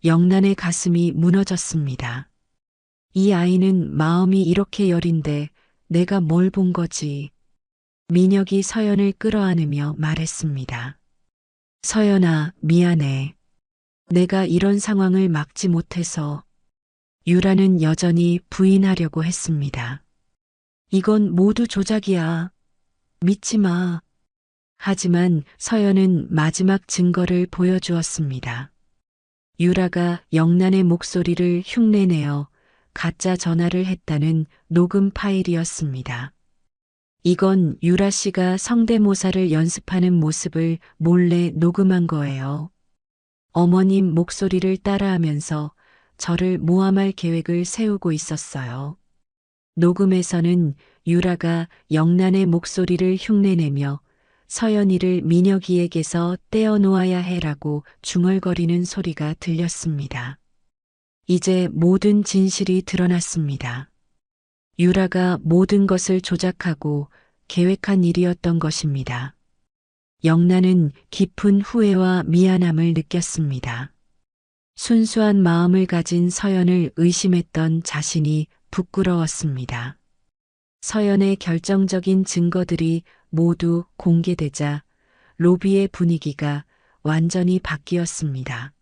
영란의 가슴이 무너졌습니다. 이 아이는 마음이 이렇게 여린데 내가 뭘 본 거지? 민혁이 서연을 끌어안으며 말했습니다. 서연아, 미안해. 내가 이런 상황을 막지 못해서. 유라는 여전히 부인하려고 했습니다. 이건 모두 조작이야. 믿지 마. 하지만 서연은 마지막 증거를 보여주었습니다. 유라가 영란의 목소리를 흉내내어 가짜 전화를 했다는 녹음 파일이었습니다. 이건 유라 씨가 성대모사를 연습하는 모습을 몰래 녹음한 거예요. 어머님 목소리를 따라하면서 저를 모함할 계획을 세우고 있었어요. 녹음에서는 유라가 영란의 목소리를 흉내내며 서연이를 민혁이에게서 떼어놓아야 해라고 중얼거리는 소리가 들렸습니다. 이제 모든 진실이 드러났습니다. 유라가 모든 것을 조작하고 계획한 일이었던 것입니다. 영란은 깊은 후회와 미안함을 느꼈습니다. 순수한 마음을 가진 서연을 의심했던 자신이 부끄러웠습니다. 서연의 결정적인 증거들이 모두 공개되자 로비의 분위기가 완전히 바뀌었습니다.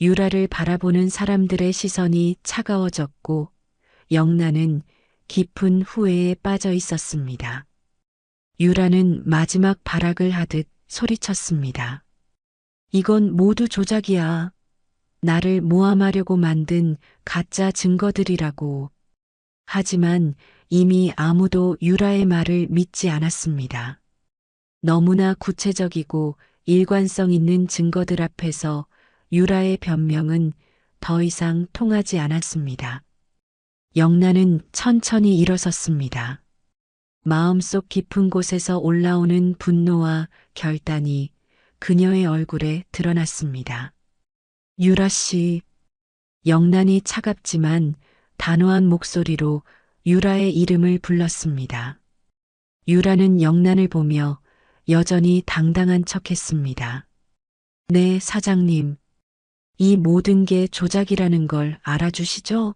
유라를 바라보는 사람들의 시선이 차가워졌고 영란은 깊은 후회에 빠져 있었습니다. 유라는 마지막 발악을 하듯 소리쳤습니다. 이건 모두 조작이야. 나를 모함하려고 만든 가짜 증거들이라고. 하지만 이미 아무도 유라의 말을 믿지 않았습니다. 너무나 구체적이고 일관성 있는 증거들 앞에서 유라의 변명은 더 이상 통하지 않았습니다. 영란은 천천히 일어섰습니다. 마음속 깊은 곳에서 올라오는 분노와 결단이 그녀의 얼굴에 드러났습니다. 유라 씨, 영란이 차갑지만 단호한 목소리로 유라의 이름을 불렀습니다. 유라는 영란을 보며 여전히 당당한 척했습니다. 네, 사장님. 이 모든 게 조작이라는 걸 알아주시죠?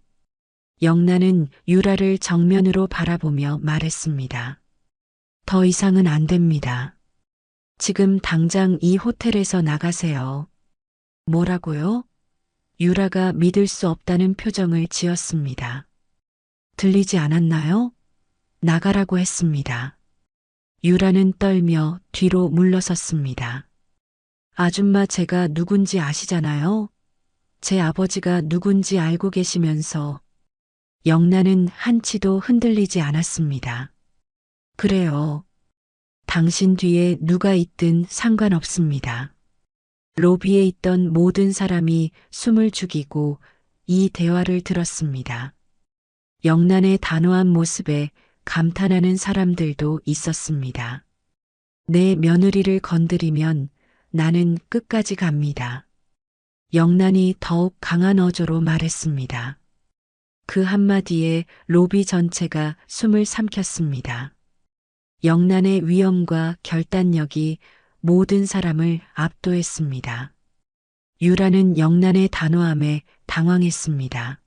영란은 유라를 정면으로 바라보며 말했습니다. 더 이상은 안 됩니다. 지금 당장 이 호텔에서 나가세요. 뭐라고요? 유라가 믿을 수 없다는 표정을 지었습니다. 들리지 않았나요? 나가라고 했습니다. 유라는 떨며 뒤로 물러섰습니다. 아줌마 제가 누군지 아시잖아요? 제 아버지가 누군지 알고 계시면서 영란은 한치도 흔들리지 않았습니다. 그래요. 당신 뒤에 누가 있든 상관없습니다. 로비에 있던 모든 사람이 숨을 죽이고 이 대화를 들었습니다. 영란의 단호한 모습에 감탄하는 사람들도 있었습니다. 내 며느리를 건드리면 나는 끝까지 갑니다. 영란이 더욱 강한 어조로 말했습니다. 그 한마디에 로비 전체가 숨을 삼켰습니다. 영란의 위엄과 결단력이 모든 사람을 압도했습니다. 유라는 영란의 단호함에 당황했습니다.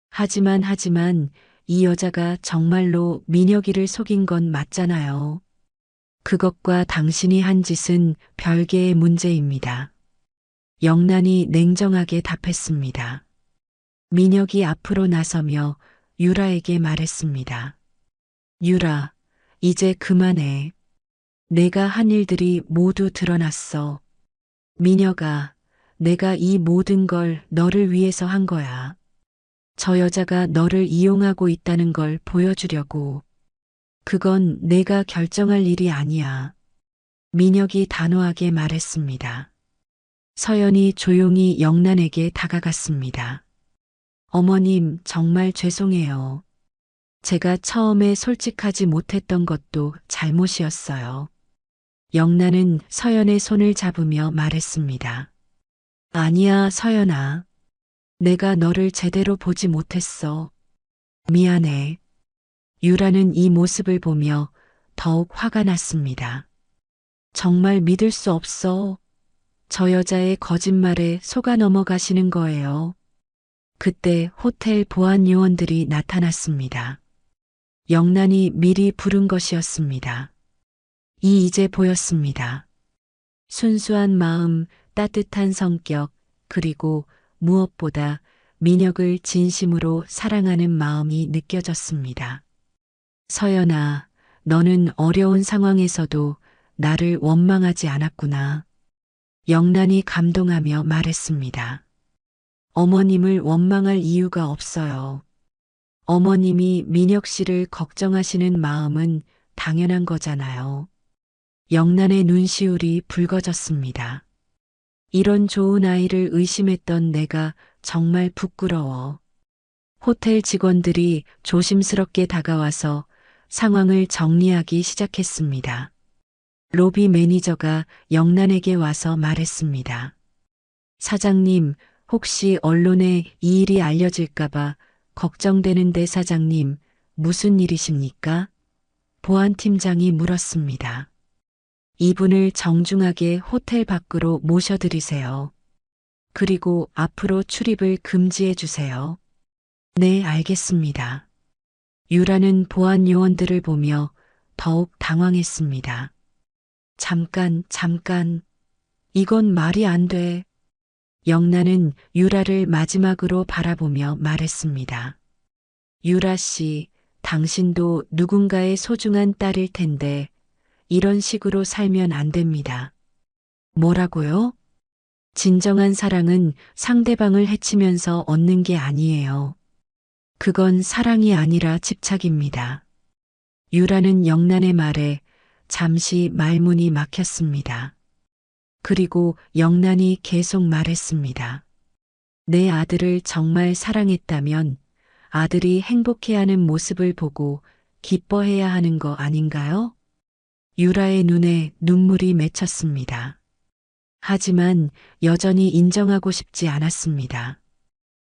하지만 이 여자가 정말로 민혁이를 속인 건 맞잖아요. 그것과 당신이 한 짓은 별개의 문제입니다. 영란이 냉정하게 답했습니다. 민혁이 앞으로 나서며 유라에게 말했습니다. 유라, 이제 그만해. 내가 한 일들이 모두 드러났어. 민혁아, 내가 이 모든 걸 너를 위해서 한 거야. 저 여자가 너를 이용하고 있다는 걸 보여주려고. 그건 내가 결정할 일이 아니야. 민혁이 단호하게 말했습니다. 서연이 조용히 영란에게 다가갔습니다. 어머님, 정말 죄송해요. 제가 처음에 솔직하지 못했던 것도 잘못이었어요. 영란은 서연의 손을 잡으며 말했습니다. 아니야, 서연아. 내가 너를 제대로 보지 못했어. 미안해. 유라는 이 모습을 보며 더욱 화가 났습니다. 정말 믿을 수 없어. 저 여자의 거짓말에 속아 넘어가시는 거예요. 그때 호텔 보안 요원들이 나타났습니다. 영란이 미리 부른 것이었습니다. 이제 보였습니다. 순수한 마음, 따뜻한 성격, 그리고 무엇보다 민혁을 진심으로 사랑하는 마음이 느껴졌습니다. 서연아, 너는 어려운 상황에서도 나를 원망하지 않았구나. 영란이 감동하며 말했습니다. 어머님을 원망할 이유가 없어요. 어머님이 민혁 씨를 걱정하시는 마음은 당연한 거잖아요. 영란의 눈시울이 붉어졌습니다. 이런 좋은 아이를 의심했던 내가 정말 부끄러워. 호텔 직원들이 조심스럽게 다가와서 상황을 정리하기 시작했습니다. 로비 매니저가 영란에게 와서 말했습니다. 사장님, 혹시 언론에 이 일이 알려질까봐 걱정되는데 사장님, 무슨 일이십니까? 보안팀장이 물었습니다. 이분을 정중하게 호텔 밖으로 모셔드리세요. 그리고 앞으로 출입을 금지해 주세요. 네, 알겠습니다. 유라는 보안 요원들을 보며 더욱 당황했습니다. 잠깐. 이건 말이 안 돼. 영란은 유라를 마지막으로 바라보며 말했습니다. 유라 씨, 당신도 누군가의 소중한 딸일 텐데 이런 식으로 살면 안 됩니다. 뭐라고요? 진정한 사랑은 상대방을 해치면서 얻는 게 아니에요. 그건 사랑이 아니라 집착입니다. 유라는 영란의 말에 잠시 말문이 막혔습니다. 그리고 영란이 계속 말했습니다. 내 아들을 정말 사랑했다면 아들이 행복해하는 모습을 보고 기뻐해야 하는 거 아닌가요? 유라의 눈에 눈물이 맺혔습니다. 하지만 여전히 인정하고 싶지 않았습니다.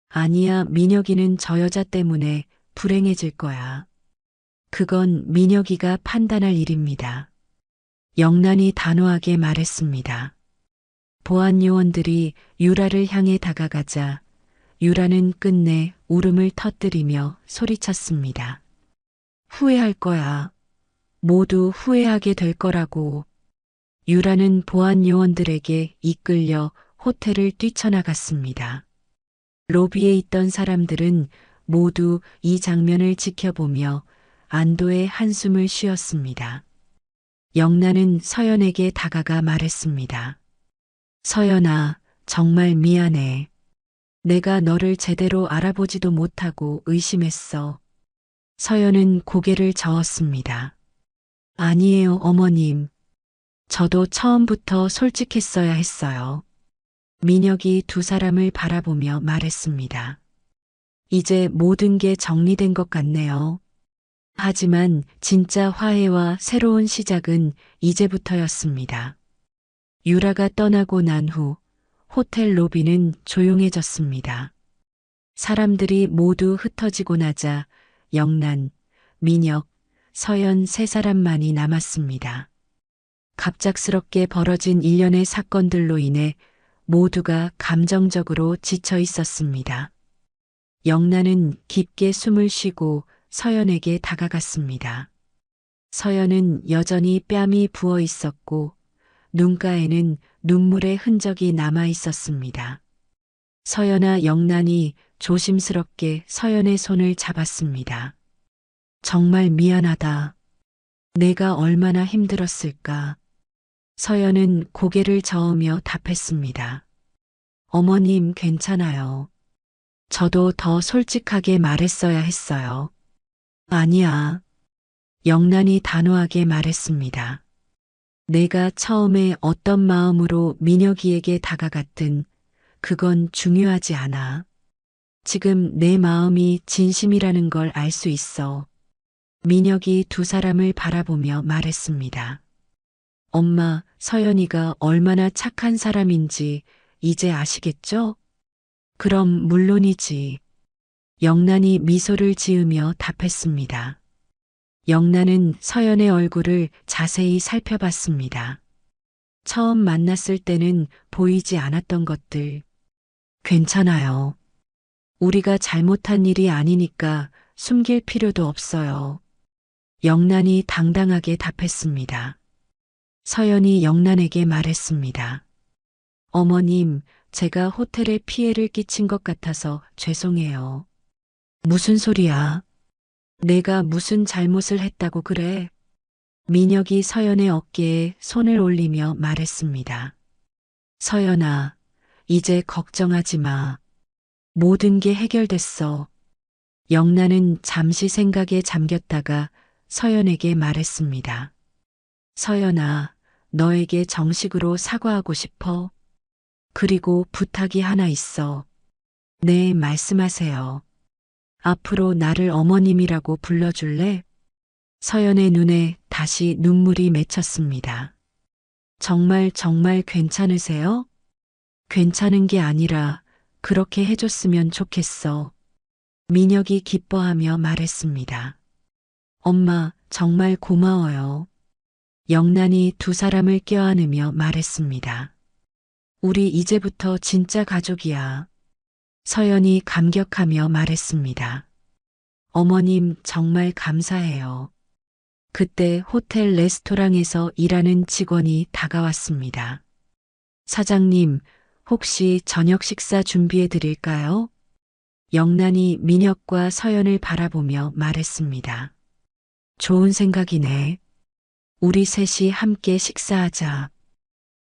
아니야, 민혁이는 저 여자 때문에 불행해질 거야. 그건 민혁이가 판단할 일입니다. 영란이 단호하게 말했습니다. 보안 요원들이 유라를 향해 다가가자 유라는 끝내 울음을 터뜨리며 소리쳤습니다. 후회할 거야. 모두 후회하게 될 거라고. 유라는 보안 요원들에게 이끌려 호텔을 뛰쳐나갔습니다. 로비에 있던 사람들은 모두 이 장면을 지켜보며 안도의 한숨을 쉬었습니다. 영란은 서연에게 다가가 말했습니다. 서연아, 정말 미안해. 내가 너를 제대로 알아보지도 못하고 의심했어. 서연은 고개를 저었습니다. 아니에요, 어머님. 저도 처음부터 솔직했어야 했어요. 민혁이 두 사람을 바라보며 말했습니다. 이제 모든 게 정리된 것 같네요. 하지만 진짜 화해와 새로운 시작은 이제부터였습니다. 유라가 떠나고 난 후 호텔 로비는 조용해졌습니다. 사람들이 모두 흩어지고 나자 영란, 민혁, 서연 세 사람만이 남았습니다. 갑작스럽게 벌어진 일련의 사건들로 인해 모두가 감정적으로 지쳐 있었습니다. 영란은 깊게 숨을 쉬고 서연에게 다가갔습니다. 서연은 여전히 뺨이 부어 있었고 눈가에는 눈물의 흔적이 남아 있었습니다. 서연아, 영란이 조심스럽게 서연의 손을 잡았습니다. 정말 미안하다. 내가 얼마나 힘들었을까. 서연은 고개를 저으며 답했습니다. 어머님, 괜찮아요. 저도 더 솔직하게 말했어야 했어요. 아니야. 영란이 단호하게 말했습니다. 내가 처음에 어떤 마음으로 민혁이에게 다가갔든 그건 중요하지 않아. 지금 내 마음이 진심이라는 걸 알 수 있어. 민혁이 두 사람을 바라보며 말했습니다. 엄마, 서연이가 얼마나 착한 사람인지 이제 아시겠죠? 그럼 물론이지. 영란이 미소를 지으며 답했습니다. 영란은 서연의 얼굴을 자세히 살펴봤습니다. 처음 만났을 때는 보이지 않았던 것들. 괜찮아요. 우리가 잘못한 일이 아니니까 숨길 필요도 없어요. 영란이 당당하게 답했습니다. 서연이 영란에게 말했습니다. 어머님, 제가 호텔에 피해를 끼친 것 같아서 죄송해요. 무슨 소리야? 내가 무슨 잘못을 했다고 그래? 민혁이 서연의 어깨에 손을 올리며 말했습니다. 서연아, 이제 걱정하지 마. 모든 게 해결됐어. 영란은 잠시 생각에 잠겼다가 서연에게 말했습니다. 서연아, 너에게 정식으로 사과하고 싶어. 그리고 부탁이 하나 있어. 네, 말씀하세요. 앞으로 나를 어머님이라고 불러줄래? 서연의 눈에 다시 눈물이 맺혔습니다. 정말 정말 괜찮으세요? 괜찮은 게 아니라 그렇게 해줬으면 좋겠어. 민혁이 기뻐하며 말했습니다. 엄마, 정말 고마워요. 영란이 두 사람을 껴안으며 말했습니다. 우리 이제부터 진짜 가족이야. 서연이 감격하며 말했습니다. 어머님 정말 감사해요. 그때 호텔 레스토랑에서 일하는 직원이 다가왔습니다. 사장님, 혹시 저녁 식사 준비해 드릴까요? 영란이 민혁과 서연을 바라보며 말했습니다. 좋은 생각이네. 우리 셋이 함께 식사하자.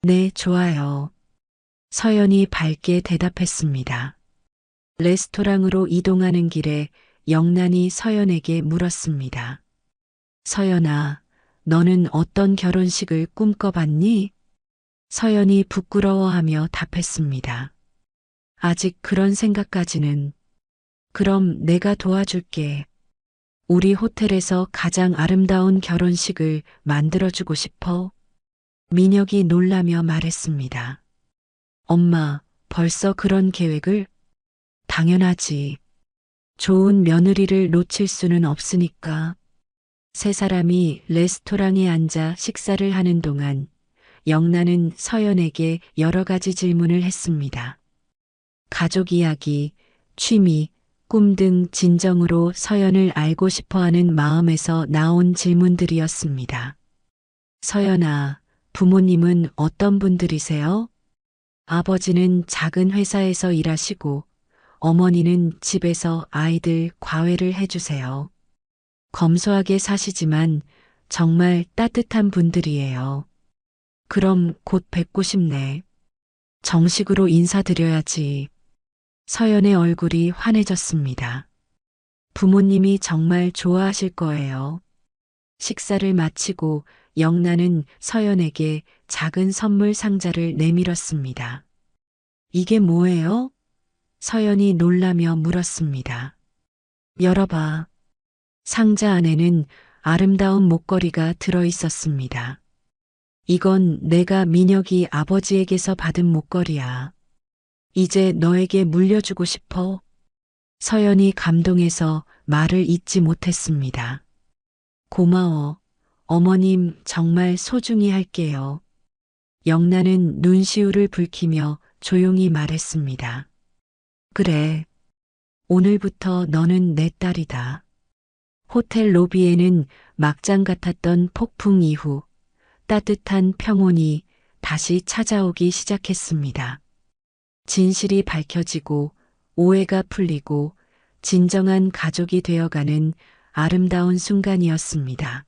네, 좋아요. 서연이 밝게 대답했습니다. 레스토랑으로 이동하는 길에 영란이 서연에게 물었습니다. 서연아, 너는 어떤 결혼식을 꿈꿔봤니? 서연이 부끄러워하며 답했습니다. 아직 그런 생각까지는. 그럼 내가 도와줄게. 우리 호텔에서 가장 아름다운 결혼식을 만들어주고 싶어. 민혁이 놀라며 말했습니다. 엄마, 벌써 그런 계획을? 당연하지. 좋은 며느리를 놓칠 수는 없으니까. 세 사람이 레스토랑에 앉아 식사를 하는 동안 영란은 서연에게 여러 가지 질문을 했습니다. 가족 이야기, 취미, 꿈 등 진정으로 서연을 알고 싶어하는 마음에서 나온 질문들이었습니다. 서연아, 부모님은 어떤 분들이세요? 아버지는 작은 회사에서 일하시고 어머니는 집에서 아이들 과외를 해주세요. 검소하게 사시지만 정말 따뜻한 분들이에요. 그럼 곧 뵙고 싶네. 정식으로 인사드려야지. 서연의 얼굴이 환해졌습니다. 부모님이 정말 좋아하실 거예요. 식사를 마치고 영란은 서연에게 작은 선물 상자를 내밀었습니다. 이게 뭐예요? 서연이 놀라며 물었습니다. 열어봐. 상자 안에는 아름다운 목걸이가 들어 있었습니다. 이건 내가 민혁이 아버지에게서 받은 목걸이야. 이제 너에게 물려주고 싶어. 서연이 감동해서 말을 잇지 못했습니다. 고마워. 어머님 정말 소중히 할게요. 영란은 눈시울을 붉히며 조용히 말했습니다. 그래. 오늘부터 너는 내 딸이다. 호텔 로비에는 막장 같았던 폭풍 이후 따뜻한 평온이 다시 찾아오기 시작했습니다. 진실이 밝혀지고 오해가 풀리고 진정한 가족이 되어가는 아름다운 순간이었습니다.